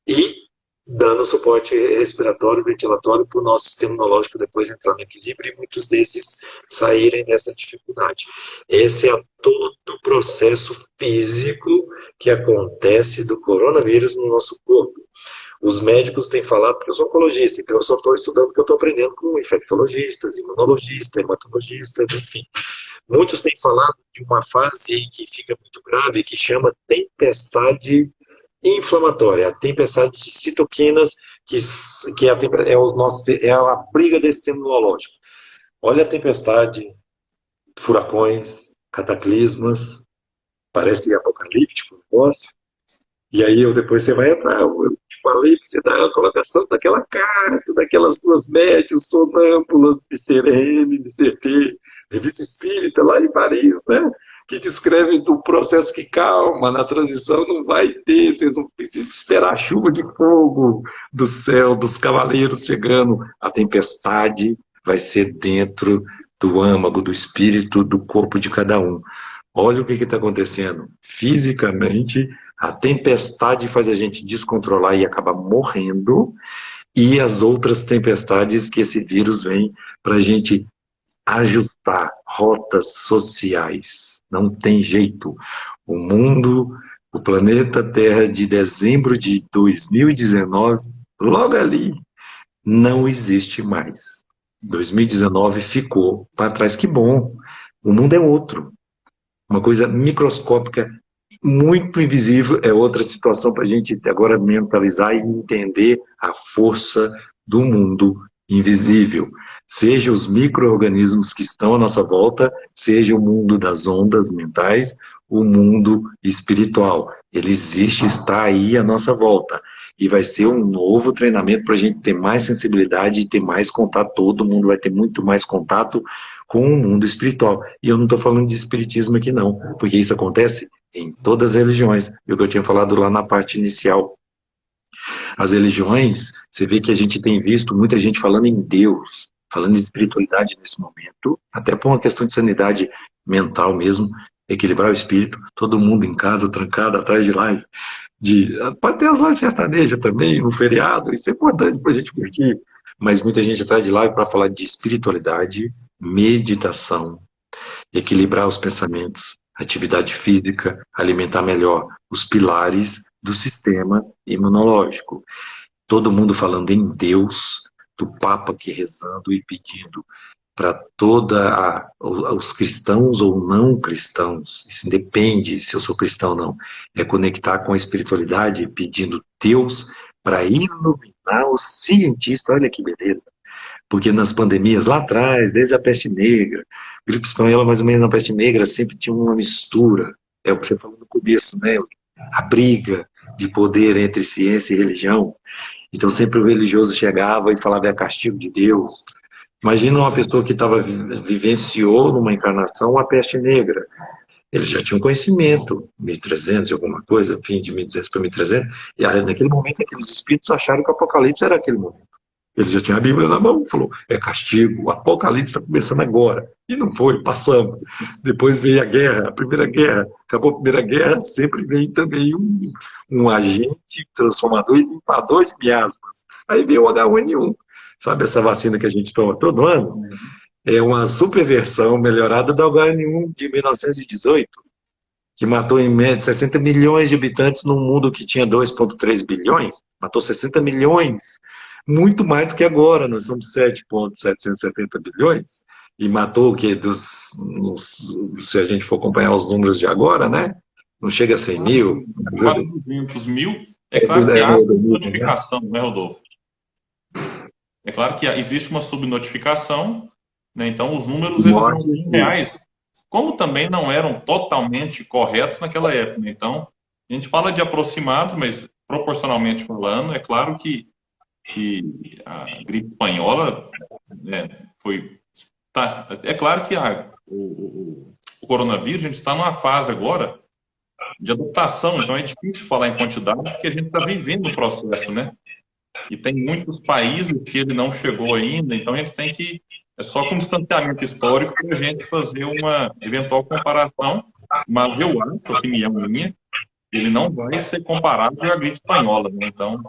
E dando suporte respiratório, ventilatório para o nosso sistema imunológico depois entrar no equilíbrio e muitos desses saírem dessa dificuldade. Esse é todo o processo físico que acontece do coronavírus no nosso corpo. Os médicos têm falado, porque eu sou oncologista, então eu só estou estudando o que eu estou aprendendo com infectologistas, imunologistas, hematologistas, enfim. Muitos têm falado de uma fase que fica muito grave, que chama tempestade inflamatória, a tempestade de citoquinas, que é, é a briga desse sistema imunológico. Olha a tempestade, furacões, cataclismas, parece apocalíptico o negócio. E aí depois você vai entrar, eu te falei que você dá a colocação daquela carta, daquelas duas médios, sonâmbulas, Mister M, Mister T, Revista Espírita, lá em Paris, né? Que descreve do processo que calma, na transição não vai ter, vocês não precisam esperar a chuva de fogo do céu, dos cavaleiros chegando. A tempestade vai ser dentro do âmago, do espírito, do corpo de cada um. Olha o que está acontecendo. Fisicamente, a tempestade faz a gente descontrolar e acabar morrendo, e as outras tempestades que esse vírus vem para a gente ajustar rotas sociais. Não tem jeito. O mundo, o planeta Terra de dezembro de 2019, logo ali, não existe mais. 2019 ficou para trás. Que bom. O mundo é outro. Uma coisa microscópica, muito invisível, é outra situação para a gente agora mentalizar e entender a força do mundo invisível. Seja os micro-organismos que estão à nossa volta, seja o mundo das ondas mentais, o mundo espiritual. Ele existe, está aí à nossa volta. E vai ser um novo treinamento para a gente ter mais sensibilidade e ter mais contato. Todo mundo vai ter muito mais contato com o mundo espiritual. E eu não estou falando de espiritismo aqui não, porque isso acontece em todas as religiões. E o que eu tinha falado lá na parte inicial. As religiões, você vê que a gente tem visto muita gente falando em Deus, falando em espiritualidade nesse momento, até por uma questão de sanidade mental mesmo, equilibrar o espírito, todo mundo em casa, trancado, atrás de live. Pode ter as lives sertanejas também, no feriado, isso é importante para a gente curtir, mas muita gente atrás de live para falar de espiritualidade, meditação, equilibrar os pensamentos, atividade física, alimentar melhor, os pilares do sistema imunológico. Todo mundo falando em Deus, do Papa aqui rezando e pedindo para os cristãos ou não cristãos, isso independe se eu sou cristão ou não, é conectar com a espiritualidade pedindo Deus para iluminar os cientistas, olha que beleza. Porque nas pandemias lá atrás, desde a peste negra, gripe espanhola, mais ou menos na peste negra, sempre tinha uma mistura. É o que você falou no começo, né? A briga de poder entre ciência e religião. Então sempre o religioso chegava e falava é castigo de Deus. Imagina uma pessoa que vivenciou numa encarnação a peste negra. Eles já tinham conhecimento, 1300 e alguma coisa, fim de 1200 para 1300, e aí, naquele momento aqueles espíritos acharam que o Apocalipse era aquele momento. Ele já tinha a Bíblia na mão, falou, é castigo, o Apocalipse está começando agora. E não foi, passamos. Depois veio a guerra, a Primeira Guerra. Acabou a Primeira Guerra, sempre vem também um agente transformador e limpador de miasmas. Aí veio o H1N1. Sabe essa vacina que a gente toma todo ano? É uma superversão melhorada do H1N1 de 1918, que matou em média 60 milhões de habitantes num mundo que tinha 2,3 bilhões. Matou 60 milhões. Muito mais do que agora, nós somos 7,770 bilhões, e matou o quê? Se a gente for acompanhar os números de agora, né? Não chega a 100 mil. Quase 200 mil. É claro que há notificação, né, Rodolfo? É claro que existe uma subnotificação, né? Então os números eles não são reais, como também não eram totalmente corretos naquela época. Então, a gente fala de aproximados, mas proporcionalmente falando, é claro que a gripe espanhola, né, é claro que o coronavírus, a gente está numa fase agora de adaptação, então é difícil falar em quantidade, porque a gente está vivendo o processo, né? E tem muitos países que ele não chegou ainda, então a gente tem que, é só com distanciamento histórico para a gente fazer uma eventual comparação, mas eu acho, opinião minha, ele não vai ser comparável à gripe espanhola, né? Então,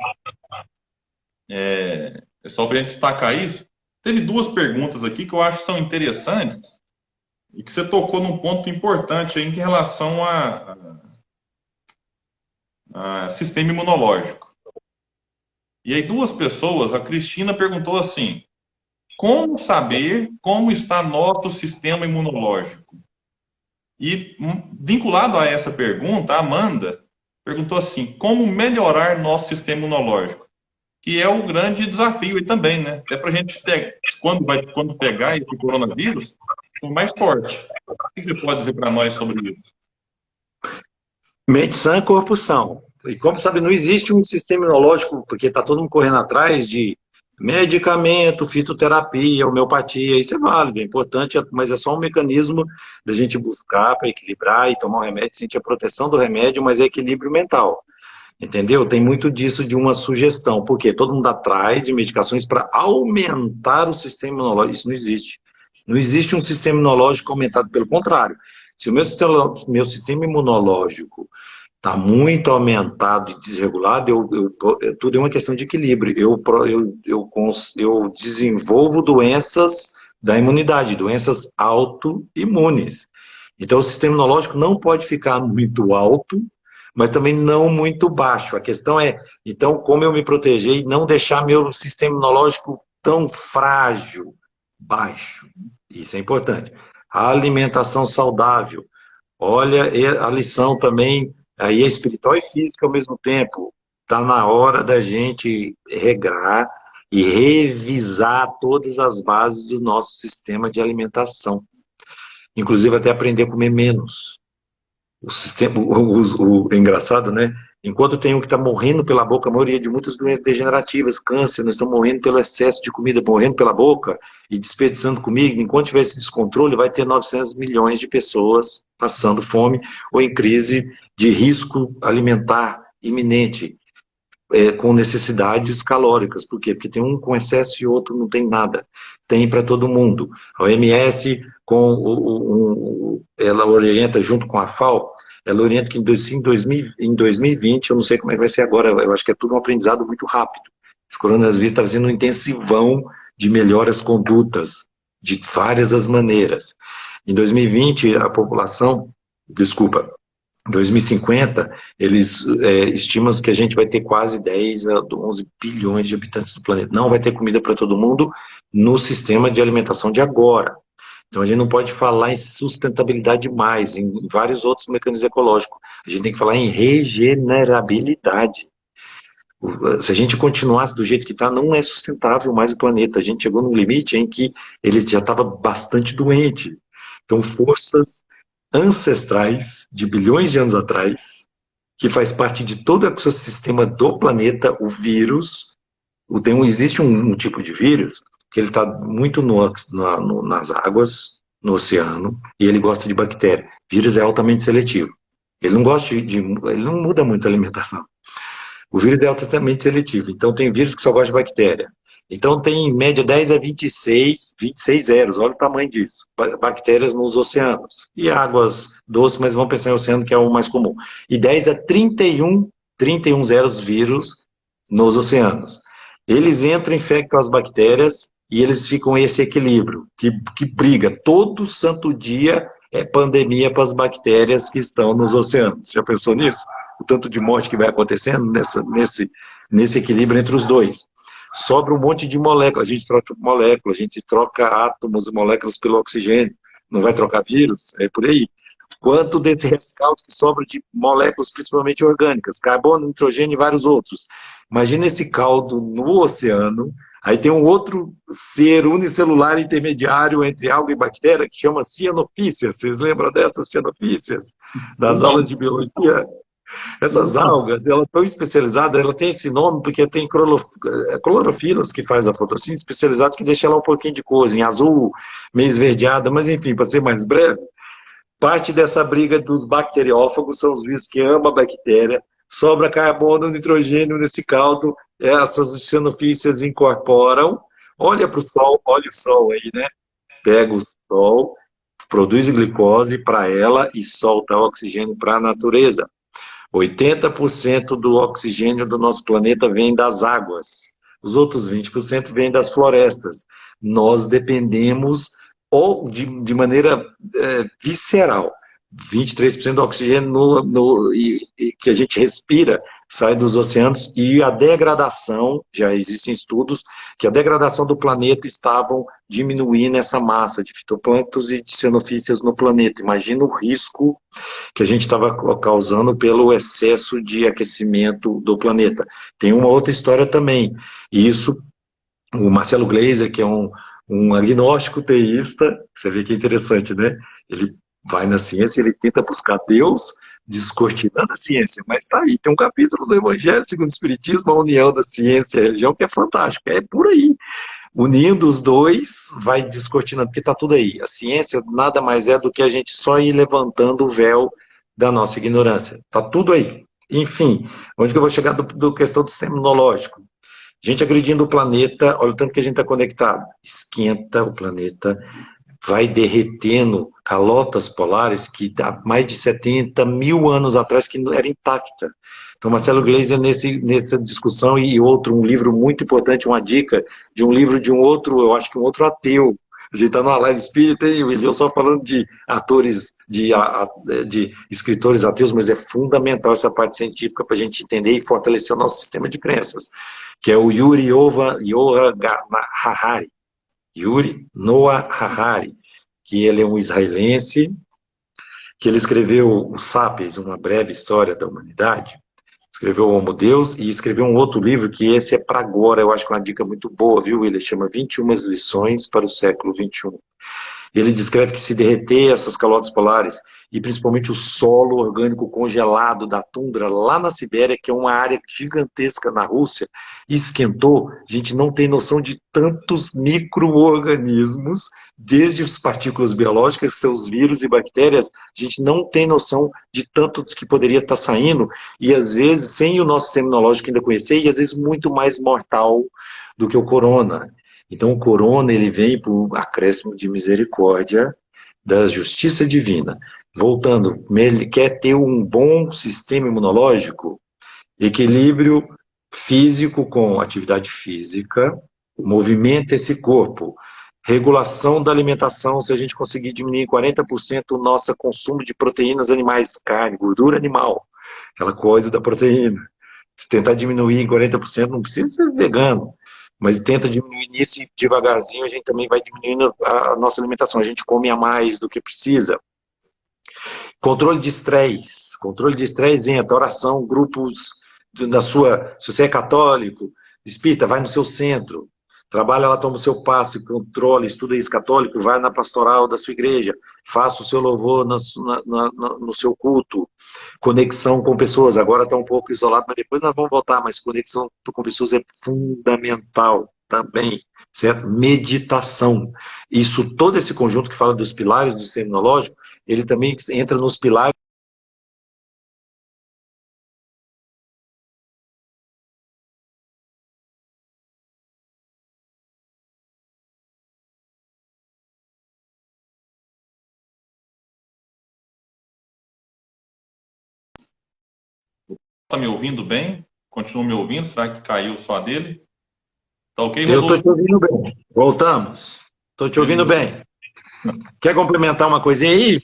é só para a gente destacar isso. Teve duas perguntas aqui que eu acho que são interessantes e que você tocou num ponto importante aí em relação a sistema imunológico. E aí duas pessoas, a Cristina perguntou assim, como saber como está nosso sistema imunológico? E vinculado a essa pergunta, a Amanda, perguntou assim: como melhorar nosso sistema imunológico? Que é o grande desafio aí também, né? Até para a gente, quando pegar esse coronavírus, com mais forte. O que você pode dizer para nós sobre isso? Mente sã, corpo são. E como sabe, não existe um sistema imunológico, porque está todo mundo correndo atrás de medicamento, fitoterapia, homeopatia, isso é válido, é importante, mas é só um mecanismo da gente buscar para equilibrar e tomar o remédio, sentir a proteção do remédio, mas é equilíbrio mental. Entendeu? Tem muito disso de uma sugestão, porque todo mundo atrás de medicações para aumentar o sistema imunológico. Isso não existe. Não existe um sistema imunológico aumentado, pelo contrário. Se o meu sistema imunológico está muito aumentado e desregulado, tudo é uma questão de equilíbrio. Eu desenvolvo doenças da imunidade, doenças autoimunes. Então, o sistema imunológico não pode ficar muito alto, mas também não muito baixo. A questão é, então, como eu me proteger e não deixar meu sistema imunológico tão frágil, baixo. Isso é importante. A alimentação saudável. Olha, a lição também, aí é espiritual e física ao mesmo tempo. Está na hora da gente regrar e revisar todas as bases do nosso sistema de alimentação. Inclusive até aprender a comer menos. O engraçado, né? Enquanto tem um que está morrendo pela boca, a maioria de muitas doenças degenerativas, câncer, nós estamos morrendo pelo excesso de comida, morrendo pela boca e desperdiçando comida. Enquanto tiver esse descontrole, vai ter 900 milhões de pessoas passando fome ou em crise de risco alimentar iminente, com necessidades calóricas. Por quê? Porque tem um com excesso e outro não tem nada. Tem para todo mundo. A OMS, ela orienta, junto com a FAO, ela orienta que em 2020, eu não sei como é que vai ser agora, eu acho que é tudo um aprendizado muito rápido. Esse coronavírus está fazendo um intensivão de melhoras condutas, de várias das maneiras. Em 2020, a população, desculpa, 2050, eles estimam que a gente vai ter quase 10 a 11 bilhões de habitantes do planeta. Não vai ter comida para todo mundo no sistema de alimentação de agora. Então a gente não pode falar em sustentabilidade mais, em vários outros mecanismos ecológicos. A gente tem que falar em regenerabilidade. Se a gente continuasse do jeito que está, não é sustentável mais o planeta. A gente chegou num limite em que ele já estava bastante doente. Então, forças ancestrais de bilhões de anos atrás, que faz parte de todo o ecossistema do planeta, o vírus. Existe um tipo de vírus que ele está muito nas águas, no oceano, e ele gosta de bactéria. O vírus é altamente seletivo. Ele não gosta ele não muda muito a alimentação. O vírus é altamente seletivo. Então, tem vírus que só gosta de bactéria. Então, tem em média 10 a 26 zeros. Olha o tamanho disso. Bactérias nos oceanos. E águas doces, mas vamos pensar em oceano, que é o mais comum. E 10 a 31 zeros vírus nos oceanos. Eles entram, infectam as bactérias e eles ficam esse equilíbrio, que briga. Todo santo dia é pandemia para as bactérias que estão nos oceanos. Já pensou nisso? O tanto de morte que vai acontecendo nesse equilíbrio entre os dois. Sobra um monte de moléculas, a gente troca átomos e moléculas pelo oxigênio, não vai trocar vírus, é por aí. Quanto desse rescaldo que sobra de moléculas, principalmente orgânicas, carbono, nitrogênio e vários outros. Imagina esse caldo no oceano, aí tem um outro ser unicelular intermediário entre alga e bactéria, que chama cianofícias. Vocês lembram dessas cianofícias? Das aulas de biologia? Essas algas, elas estão especializadas, ela tem esse nome porque tem clorofilas que faz a fotossíntese, especializadas que deixa ela um pouquinho de cor, em azul, meio esverdeada, mas enfim, para ser mais breve, parte dessa briga dos bacteriófagos são os vírus que amam a bactéria, sobra carbono, nitrogênio nesse caldo, essas cianofícias incorporam, olha para o sol, olha o sol aí, né? Pega o sol, produz glicose para ela e solta oxigênio para a natureza. 80% do oxigênio do nosso planeta vem das águas. Os outros 20% vêm das florestas. Nós dependemos de maneira visceral. 23% do oxigênio que a gente respira sai dos oceanos e a degradação, já existem estudos que a degradação do planeta estavam diminuindo essa massa de fitoplânctons e de cianofícias no planeta. Imagina o risco que a gente estava causando pelo excesso de aquecimento do planeta. Tem uma outra história também, e isso o Marcelo Gleiser, que é um agnóstico teísta, você vê que é interessante, né? Ele vai na ciência, ele tenta buscar Deus, descortinando a ciência, mas tá aí, tem um capítulo do Evangelho segundo o Espiritismo, a união da ciência e a religião, que é fantástico, é por aí. Unindo os dois, vai descortinando, porque tá tudo aí. A ciência nada mais é do que a gente só ir levantando o véu da nossa ignorância. Tá tudo aí. Enfim, onde que eu vou chegar do questão do sistema imunológico? Gente agredindo o planeta, olha o tanto que a gente está conectado. Esquenta o planeta, vai derretendo calotas polares que há mais de 70 mil anos atrás que era intacta. Então, Marcelo Gleiser, nessa discussão, e outro, um livro muito importante, uma dica de um livro de um outro, eu acho que um outro ateu. A gente está numa live espírita e eu só falando de atores, de escritores ateus, mas é fundamental essa parte científica para a gente entender e fortalecer o nosso sistema de crenças, que é o Yuri Noah Harari. Yuri Noah Harari, que ele é um israelense, que ele escreveu o Sapiens, uma breve história da humanidade, escreveu o Homo Deus e escreveu um outro livro que esse é para agora, eu acho que é uma dica muito boa, viu? Ele chama 21 lições para o século XXI. Ele descreve que se derreter essas calotas polares, e principalmente o solo orgânico congelado da tundra lá na Sibéria, que é uma área gigantesca na Rússia, esquentou, a gente não tem noção de tantos micro-organismos, desde as partículas biológicas, que são os vírus e bactérias, a gente não tem noção de tanto que poderia estar saindo, e às vezes, sem o nosso sistema imunológico ainda conhecer, e às vezes muito mais mortal do que o corona. Então, o corona, ele vem por acréscimo de misericórdia da justiça divina. Voltando, ele quer ter um bom sistema imunológico, equilíbrio físico com atividade física, movimenta esse corpo, regulação da alimentação, se a gente conseguir diminuir em 40% o nosso consumo de proteínas animais, carne, gordura animal, aquela coisa da proteína. Se tentar diminuir em 40%, não precisa ser vegano, mas tenta diminuir nisso e devagarzinho a gente também vai diminuindo a nossa alimentação. A gente come a mais do que precisa. Controle de estresse. Controle de estresse entra, oração, grupos da sua... Se você é católico, espírita, vai no seu centro. Trabalha lá, toma o seu passe, controle, estuda isso católico, vai na pastoral da sua igreja, faça o seu louvor no seu culto. Conexão com pessoas, agora está um pouco isolado, mas depois nós vamos voltar, mas conexão com pessoas é fundamental também, certo? Meditação. Isso, todo esse conjunto que fala dos pilares do sistema imunológico, ele também entra nos pilares. Tá me ouvindo bem? Continua me ouvindo? Será que caiu só a dele? Tá ok, Eu estou Rodolfo? te ouvindo bem. Voltamos. Estou te ouvindo bem. Quer complementar uma coisinha aí?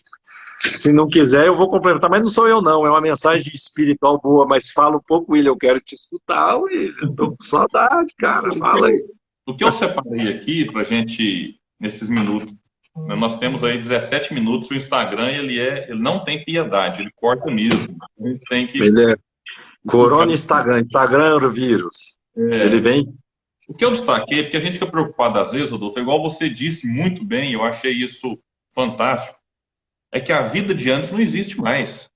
Se não quiser, eu vou complementar, mas não sou eu não, é uma mensagem espiritual boa, mas fala um pouco, William, eu quero te escutar, William, estou com saudade, cara, fala aí. O que eu separei aqui para gente, nesses minutos, né, nós temos aí 17 minutos, o Instagram, ele não tem piedade, ele corta mesmo. A gente tem que... Ele é Corona Instagram, Instagram é o vírus. Ele vem... O que eu destaquei, porque a gente fica preocupado às vezes, Rodolfo, igual você disse muito bem, eu achei isso fantástico, é que a vida de antes não existe mais.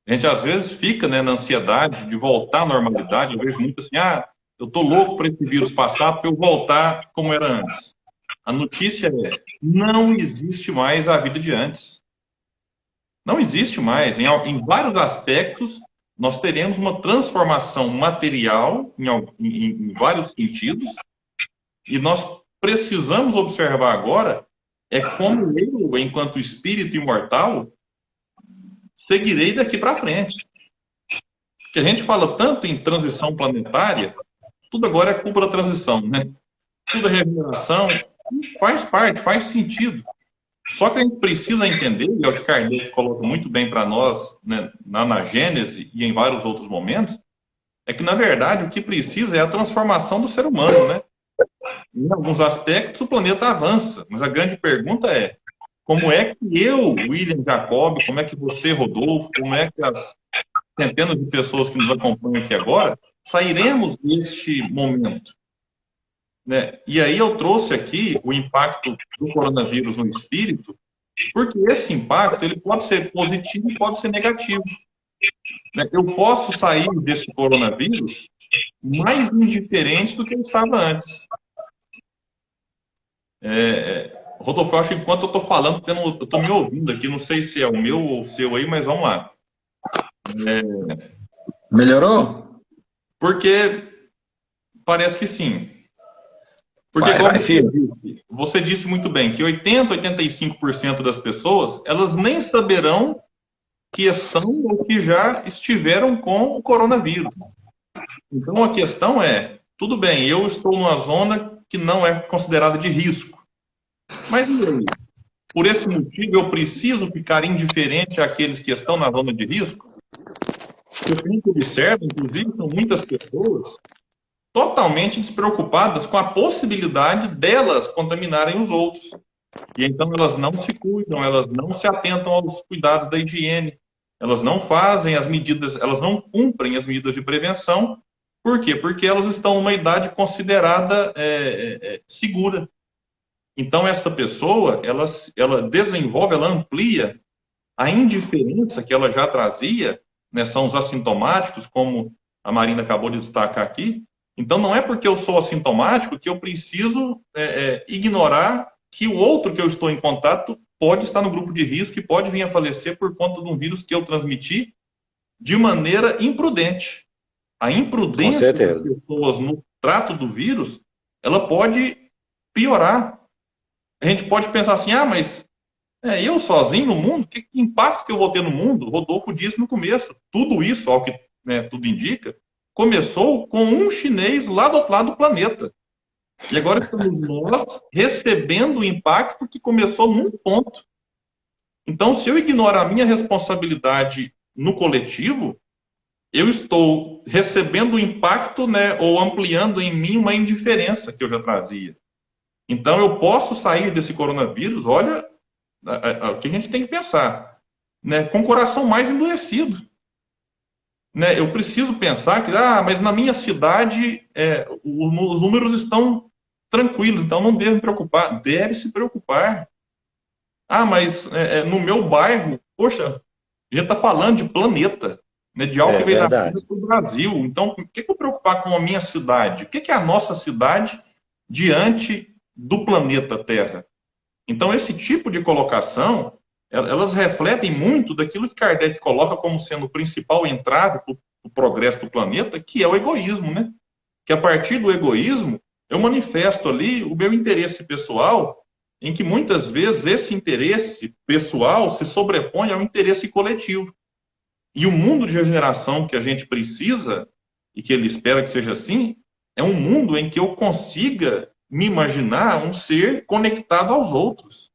A gente às vezes fica, né, na ansiedade de voltar à normalidade, eu vejo muito assim, eu tô louco para esse vírus passar para eu voltar como era antes. A notícia é, não existe mais a vida de antes. Não existe mais. Em vários aspectos, nós teremos uma transformação material, em vários sentidos, e nós precisamos observar agora como eu, enquanto espírito imortal, seguirei daqui para frente. Que a gente fala tanto em transição planetária, tudo agora é culpa da transição, né? Tudo é regeneração, faz parte, faz sentido. Só que a gente precisa entender, e é o que Kardec coloca muito bem para nós, né, na Gênese e em vários outros momentos, é que, na verdade, o que precisa é a transformação do ser humano, né? Em alguns aspectos, o planeta avança, mas a grande pergunta é: como é que eu, William Jacob, como é que você, Rodolfo, como é que as centenas de pessoas que nos acompanham aqui agora, sairemos deste momento? Né? E aí eu trouxe aqui o impacto do coronavírus no espírito, porque esse impacto ele pode ser positivo e pode ser negativo. Né? Eu posso sair desse coronavírus mais indiferente do que eu estava antes. Rodolfo, eu acho que enquanto eu estou falando, eu estou me ouvindo aqui, não sei se é o meu ou o seu aí, mas vamos lá. Melhorou? Porque parece que sim. Porque, Vai, como vai, filho. você disse muito bem, que 80, 85% das pessoas, elas nem saberão que estão ou que já estiveram com o coronavírus. Então, a questão é, tudo bem, eu estou numa zona que não é considerada de risco. Mas e aí? Por esse motivo, eu preciso ficar indiferente àqueles que estão na zona de risco? O que a gente observa, inclusive, são muitas pessoas totalmente despreocupadas com a possibilidade delas contaminarem os outros. E então elas não se cuidam, elas não se atentam aos cuidados da higiene, elas não fazem as medidas, elas não cumprem as medidas de prevenção. Por quê? Porque elas estão numa idade considerada segura. Então essa pessoa, ela desenvolve, ela amplia a indiferença que ela já trazia, né, são os assintomáticos, como a Marina acabou de destacar aqui. Então, não é porque eu sou assintomático que eu preciso ignorar que o outro que eu estou em contato pode estar no grupo de risco e pode vir a falecer por conta de um vírus que eu transmiti de maneira imprudente. A imprudência das pessoas no trato do vírus, ela pode piorar. A gente pode pensar assim, mas eu sozinho no mundo, que impacto que eu vou ter no mundo? Rodolfo disse no começo, tudo isso, ao que tudo indica, começou com um chinês lá do outro lado do planeta. E agora estamos nós recebendo o impacto que começou num ponto. Então, se eu ignoro a minha responsabilidade no coletivo, eu estou recebendo o impacto, né, ou ampliando em mim uma indiferença que eu já trazia. Então, eu posso sair desse coronavírus, olha, o que a gente tem que pensar, né, com o coração mais endurecido. Né, eu preciso pensar que, mas na minha cidade os números estão tranquilos, então não devo me preocupar. Deve se preocupar. Mas no meu bairro, poxa, a gente está falando de planeta, né, de algo que veio da China para o Brasil. Então, o que eu preocupar com a minha cidade? O que é a nossa cidade diante do planeta Terra? Então, esse tipo de colocação, elas refletem muito daquilo que Kardec coloca como sendo o principal entrave para o progresso do planeta, que é o egoísmo, né? Que a partir do egoísmo, eu manifesto ali o meu interesse pessoal, em que muitas vezes esse interesse pessoal se sobrepõe ao interesse coletivo. E o mundo de regeneração que a gente precisa, e que ele espera que seja assim, é um mundo em que eu consiga me imaginar um ser conectado aos outros.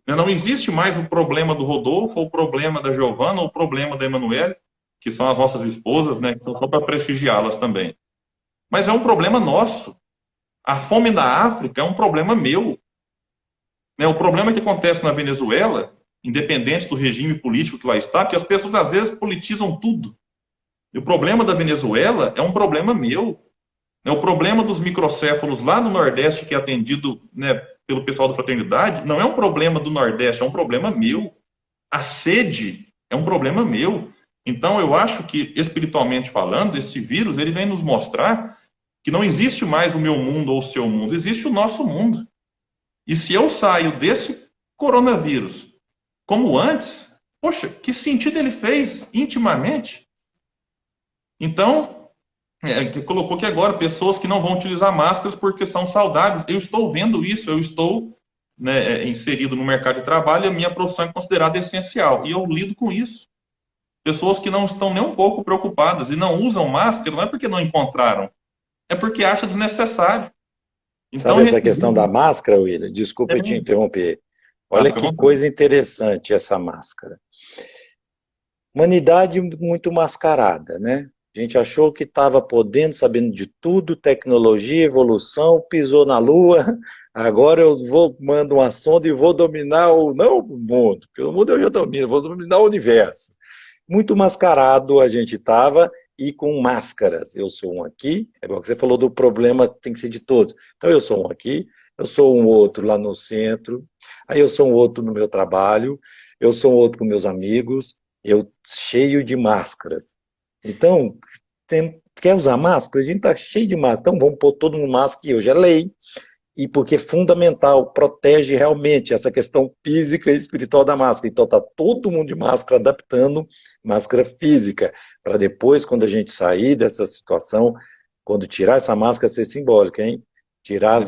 Não existe mais o problema do Rodolfo, ou o problema da Giovana, ou o problema da Emanuele, que são as nossas esposas, né, que são só para prestigiá-las também. Mas é um problema nosso. A fome na África é um problema meu. O problema que acontece na Venezuela, independente do regime político que lá está, que as pessoas às vezes politizam tudo. E o problema da Venezuela é um problema meu. O problema dos microcéfalos lá no Nordeste, que é atendido, né, pelo pessoal da Fraternidade, não é um problema do Nordeste, é um problema meu. A sede é um problema meu. Então, eu acho que, espiritualmente falando, esse vírus ele vem nos mostrar que não existe mais o meu mundo ou o seu mundo, existe o nosso mundo. E se eu saio desse coronavírus como antes, poxa, que sentido ele fez intimamente? Então, que colocou que agora pessoas que não vão utilizar máscaras porque são saudáveis. Eu estou vendo isso, eu estou, né, inserido no mercado de trabalho e a minha profissão é considerada essencial. E eu lido com isso. Pessoas que não estão nem um pouco preocupadas e não usam máscara, não é porque não encontraram, é porque acham desnecessário. Então, sabe essa questão da máscara, William? Desculpa te interromper. Ah, Olha fica à que vontade. coisa interessante essa máscara. Humanidade muito mascarada, né? A gente achou que estava podendo, sabendo de tudo, tecnologia, evolução, pisou na Lua. Agora eu vou mando uma sonda e vou dominar o não o mundo, porque o mundo eu já domino, vou dominar o universo. Muito mascarado a gente estava e com máscaras. Eu sou um aqui, é igual que você falou do problema que tem que ser de todos. Então eu sou um aqui, eu sou um outro lá no centro, aí eu sou um outro no meu trabalho, eu sou um outro com meus amigos, eu cheio de máscaras. Então, quer usar máscara? A gente está cheio de máscara. Então vamos pôr todo mundo máscara, que hoje é lei, e porque é fundamental, protege realmente essa questão física e espiritual da máscara. Então está todo mundo de máscara adaptando máscara física, para depois, quando a gente sair dessa situação, quando tirar essa máscara, ser simbólica, hein? Tirar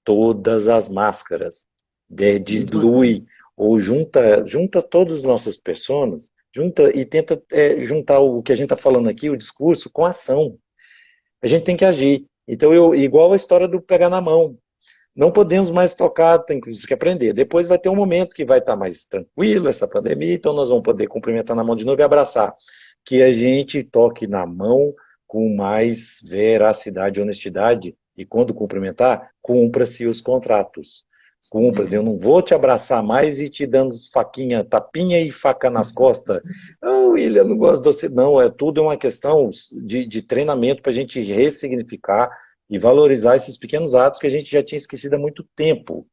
todas as máscaras, dilui ou junta todas as nossas pessoas, junta e tenta juntar o que a gente está falando aqui, o discurso, com a ação. A gente tem que agir. Então, igual a história do pegar na mão. Não podemos mais tocar, tem que aprender. Depois vai ter um momento que vai estar mais tranquilo essa pandemia, então nós vamos poder cumprimentar na mão de novo e abraçar. Que a gente toque na mão com mais veracidade e honestidade, e quando cumprimentar, cumpra-se os contratos. Cumpra-se. Eu Uhum. não vou te abraçar mais e te dando faquinha, tapinha e faca nas costas. Não, William, eu não gosto de você. Não, tudo é uma questão de treinamento para a gente ressignificar e valorizar esses pequenos atos que a gente já tinha esquecido há muito tempo.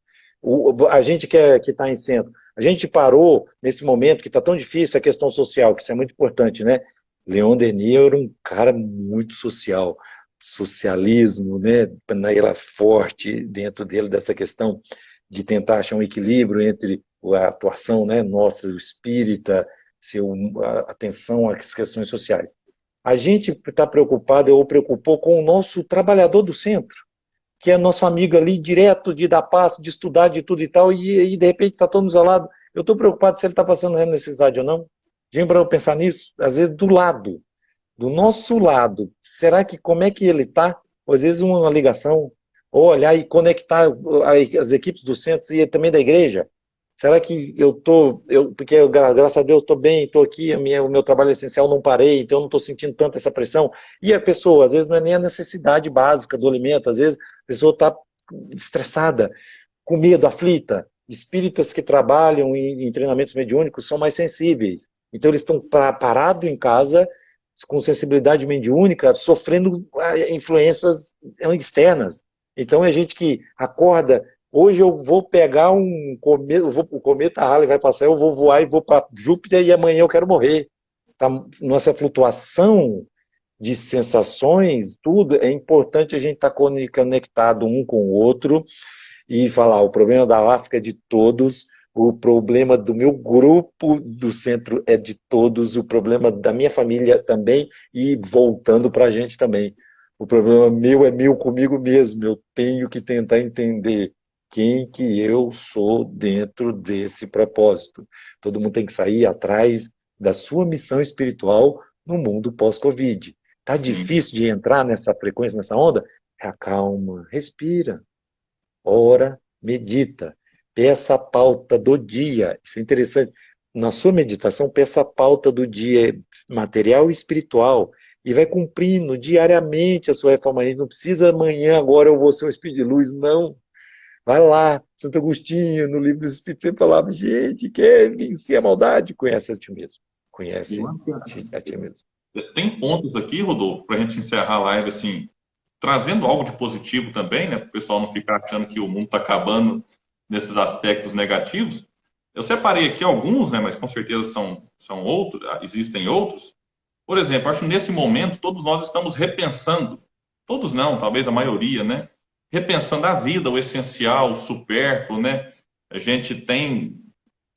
A gente que está em centro, a gente parou nesse momento que está tão difícil a questão social, que isso é muito importante, né? Leon Denis era um cara muito social, socialismo, né? Era forte dentro dele dessa questão de tentar achar um equilíbrio entre a atuação, né, nossa, o espírita, a atenção às questões sociais. A gente está preocupado ou preocupou com o nosso trabalhador do centro, que é nosso amigo ali, direto de dar passo, de estudar, de tudo e tal, e de repente está todo isolado. Eu estou preocupado se ele está passando necessidade ou não. Vem para eu pensar nisso, às vezes do lado, do nosso lado. Será que como é que ele está? Às vezes uma ligação, ou olhar e conectar as equipes do centro e também da igreja. Será que eu estou, porque graças a Deus estou bem, estou aqui, o meu trabalho é essencial, não parei, então eu não estou sentindo tanto essa pressão. E a pessoa, às vezes, não é nem a necessidade básica do alimento, às vezes a pessoa está estressada, com medo, aflita. Espíritas que trabalham em treinamentos mediúnicos são mais sensíveis. Então eles estão parados em casa, com sensibilidade mediúnica, sofrendo influências externas. Então é gente que acorda. Hoje eu vou pegar um cometa, o cometa Halley vai passar, eu vou voar e vou para Júpiter e amanhã eu quero morrer. Tá? Nossa flutuação de sensações, tudo, é importante a gente estar conectado um com o outro e falar, o problema da África é de todos, o problema do meu grupo do centro é de todos, o problema da minha família também, e voltando para a gente também. O problema meu é meu comigo mesmo, eu tenho que tentar entender quem que eu sou dentro desse propósito. Todo mundo tem que sair atrás da sua missão espiritual no mundo pós-Covid. Tá Sim. difícil de entrar nessa frequência, nessa onda? Acalma, respira, ora, medita, peça a pauta do dia. Isso é interessante. Na sua meditação, peça a pauta do dia material e espiritual. E vai cumprindo diariamente a sua reforma. Não precisa amanhã, agora eu vou ser um espírito de luz. Não. Vai lá, Santo Agostinho, no livro dos Espíritos, sempre falava, gente, quer vencer a maldade? Conhece a ti mesmo. Conhece a ti mesmo. Tem pontos aqui, Rodolfo, para a gente encerrar a live, assim, trazendo algo de positivo também, né? Para o pessoal não ficar achando que o mundo está acabando nesses aspectos negativos. Eu separei aqui alguns, né? Mas com certeza são outros, existem outros. Por exemplo, acho que nesse momento todos nós estamos repensando, todos não, talvez a maioria, né? Repensando a vida, o essencial, o supérfluo, né? A gente tem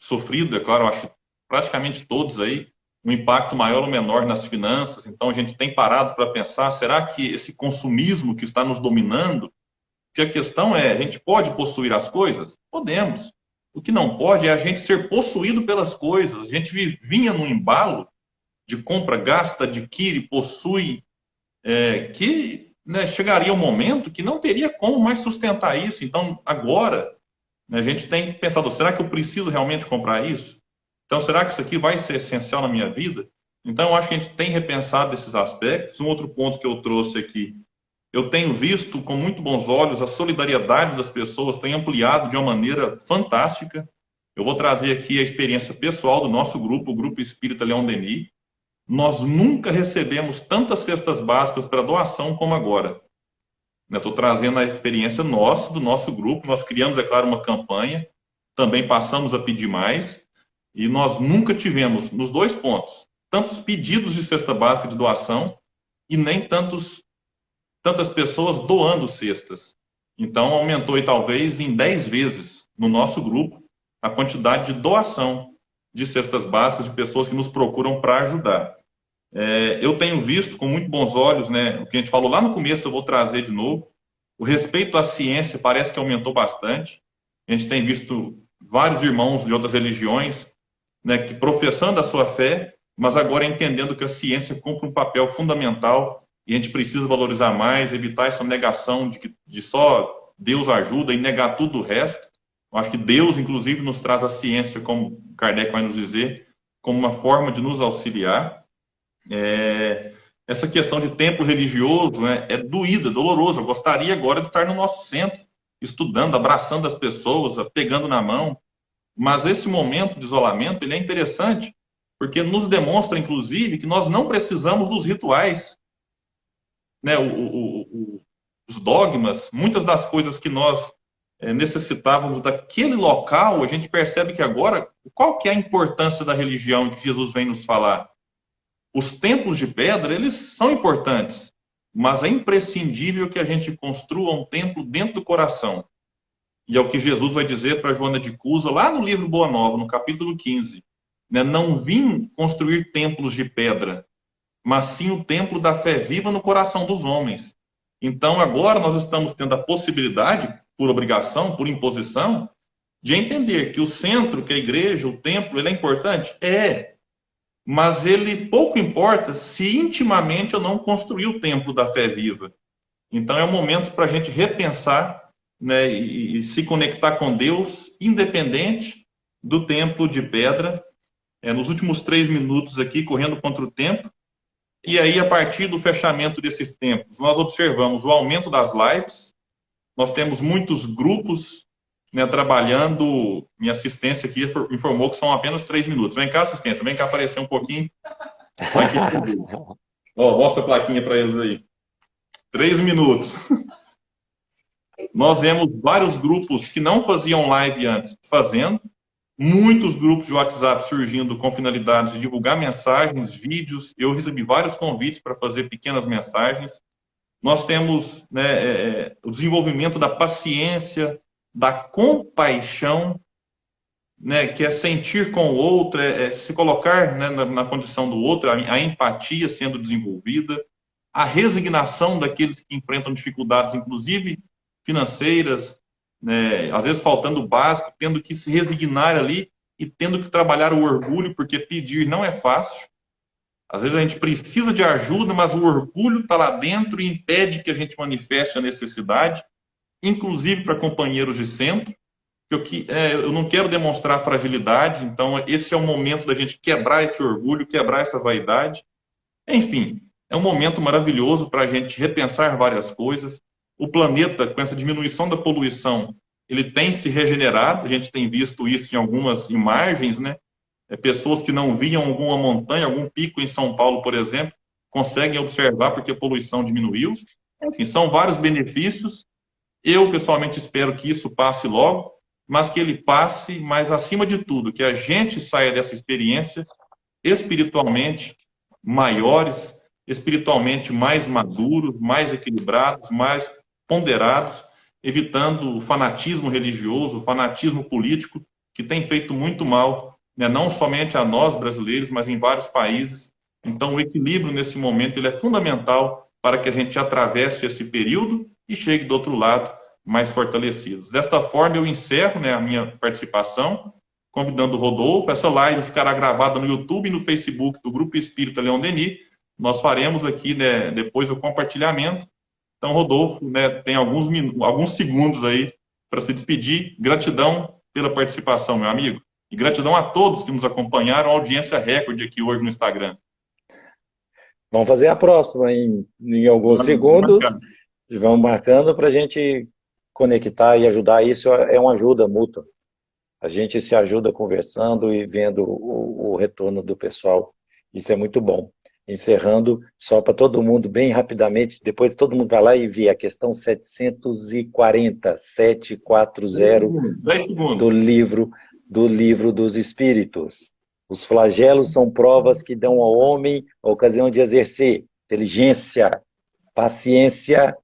sofrido, é claro, eu acho praticamente todos aí, um impacto maior ou menor nas finanças. Então a gente tem parado para pensar, será que esse consumismo que está nos dominando, que a questão é, a gente pode possuir as coisas? Podemos. O que não pode é a gente ser possuído pelas coisas. A gente vinha num embalo de compra, gasta, adquire, possui, que né, chegaria um momento que não teria como mais sustentar isso. Então, agora, A gente tem pensado, será que eu preciso realmente comprar isso? Então, será que isso aqui vai ser essencial na minha vida? Então, eu acho que a gente tem repensado esses aspectos. Um outro ponto que eu trouxe aqui, eu tenho visto com muito bons olhos a solidariedade das pessoas tem ampliado de uma maneira fantástica. Eu vou trazer aqui a experiência pessoal do nosso grupo, o Grupo Espírita Leão Denis. Nós nunca recebemos tantas cestas básicas para doação como agora. Estou trazendo a experiência nossa, do nosso grupo. Nós criamos, é claro, uma campanha, também passamos a pedir mais, e nós nunca tivemos, nos dois pontos, tantos pedidos de cesta básica de doação e nem tantas pessoas doando cestas. Então, aumentou, e talvez, em 10 vezes no nosso grupo a quantidade de doação de cestas básicas de pessoas que nos procuram para ajudar. Eu tenho visto com muito bons olhos, né, o que a gente falou lá no começo, eu vou trazer de novo. O respeito à ciência parece que aumentou bastante. A gente tem visto vários irmãos de outras religiões, né, que professando a sua fé, mas agora entendendo que a ciência cumpre um papel fundamental e a gente precisa valorizar mais, evitar essa negação de só Deus ajuda e negar tudo o resto. Eu acho que Deus, inclusive, nos traz a ciência, como Kardec vai nos dizer, como uma forma de nos auxiliar. Essa questão de templo religioso, né, é doída, doloroso. Eu gostaria agora de estar no nosso centro, estudando, abraçando as pessoas, pegando na mão. Mas esse momento de isolamento ele é interessante, porque nos demonstra, inclusive, que nós não precisamos dos rituais, né, os dogmas, muitas das coisas que nós necessitávamos daquele local, a gente percebe que agora, qual que é a importância da religião que Jesus vem nos falar? Os templos de pedra, eles são importantes, mas é imprescindível que a gente construa um templo dentro do coração. E é o que Jesus vai dizer para Joana de Cusa, lá no livro Boa Nova, no capítulo 15. Né? Não vim construir templos de pedra, mas sim o templo da fé viva no coração dos homens. Então, agora nós estamos tendo a possibilidade, por obrigação, por imposição, de entender que o centro, que é a igreja, o templo, ele é importante? É. Mas ele pouco importa se intimamente eu não construir o templo da fé viva. Então, é um momento para a gente repensar, né, e se conectar com Deus, independente do templo de pedra. Nos últimos 3 minutos aqui, correndo contra o tempo. E aí, a partir do fechamento desses templos, nós observamos o aumento das lives. Nós temos muitos grupos, né, trabalhando. Minha assistência aqui informou que são apenas 3 minutos. Vem cá, assistência, vem cá aparecer um pouquinho. Aqui. Mostra a plaquinha para eles aí. 3 minutos. Nós vemos vários grupos que não faziam live antes fazendo, muitos grupos de WhatsApp surgindo com finalidades de divulgar mensagens, vídeos. Eu recebi vários convites para fazer pequenas mensagens. Nós temos, né, o desenvolvimento da paciência, da compaixão, né, que é sentir com o outro, se colocar, né, na condição do outro, a empatia sendo desenvolvida, a resignação daqueles que enfrentam dificuldades, inclusive financeiras, né, às vezes faltando o básico, tendo que se resignar ali e tendo que trabalhar o orgulho, porque pedir não é fácil. Às vezes a gente precisa de ajuda, mas o orgulho está lá dentro e impede que a gente manifeste a necessidade, inclusive para companheiros de centro. Eu não quero demonstrar fragilidade, então esse é o momento da gente quebrar esse orgulho, quebrar essa vaidade. Enfim, é um momento maravilhoso para a gente repensar várias coisas. O planeta, com essa diminuição da poluição, ele tem se regenerado, a gente tem visto isso em algumas imagens, né? Pessoas que não viam alguma montanha, algum pico em São Paulo, por exemplo, conseguem observar porque a poluição diminuiu. Enfim, são vários benefícios. Eu, pessoalmente, espero que isso passe logo, mas que ele passe, mas, acima de tudo, que a gente saia dessa experiência espiritualmente maiores, espiritualmente mais maduros, mais equilibrados, mais ponderados, evitando o fanatismo religioso, o fanatismo político, que tem feito muito mal, né, não somente a nós brasileiros, mas em vários países. Então, o equilíbrio nesse momento ele é fundamental para que a gente atravesse esse período e chegue do outro lado mais fortalecidos. Desta forma, eu encerro, né, a minha participação, convidando o Rodolfo. Essa live ficará gravada no YouTube e no Facebook do Grupo Espírita Leão Denis. Nós faremos aqui, né, depois o compartilhamento. Então, Rodolfo, né, tem alguns segundos aí para se despedir. Gratidão pela participação, meu amigo. E gratidão a todos que nos acompanharam, a audiência recorde aqui hoje no Instagram. Vamos fazer a próxima em alguns segundos. Vamos marcando para a gente conectar e ajudar. Isso é uma ajuda mútua. A gente se ajuda conversando e vendo o retorno do pessoal. Isso é muito bom. Encerrando, só para todo mundo, bem rapidamente, depois todo mundo vai lá e vê a questão 740, 740 do livro dos Espíritos. Os flagelos são provas que dão ao homem a ocasião de exercer inteligência, paciência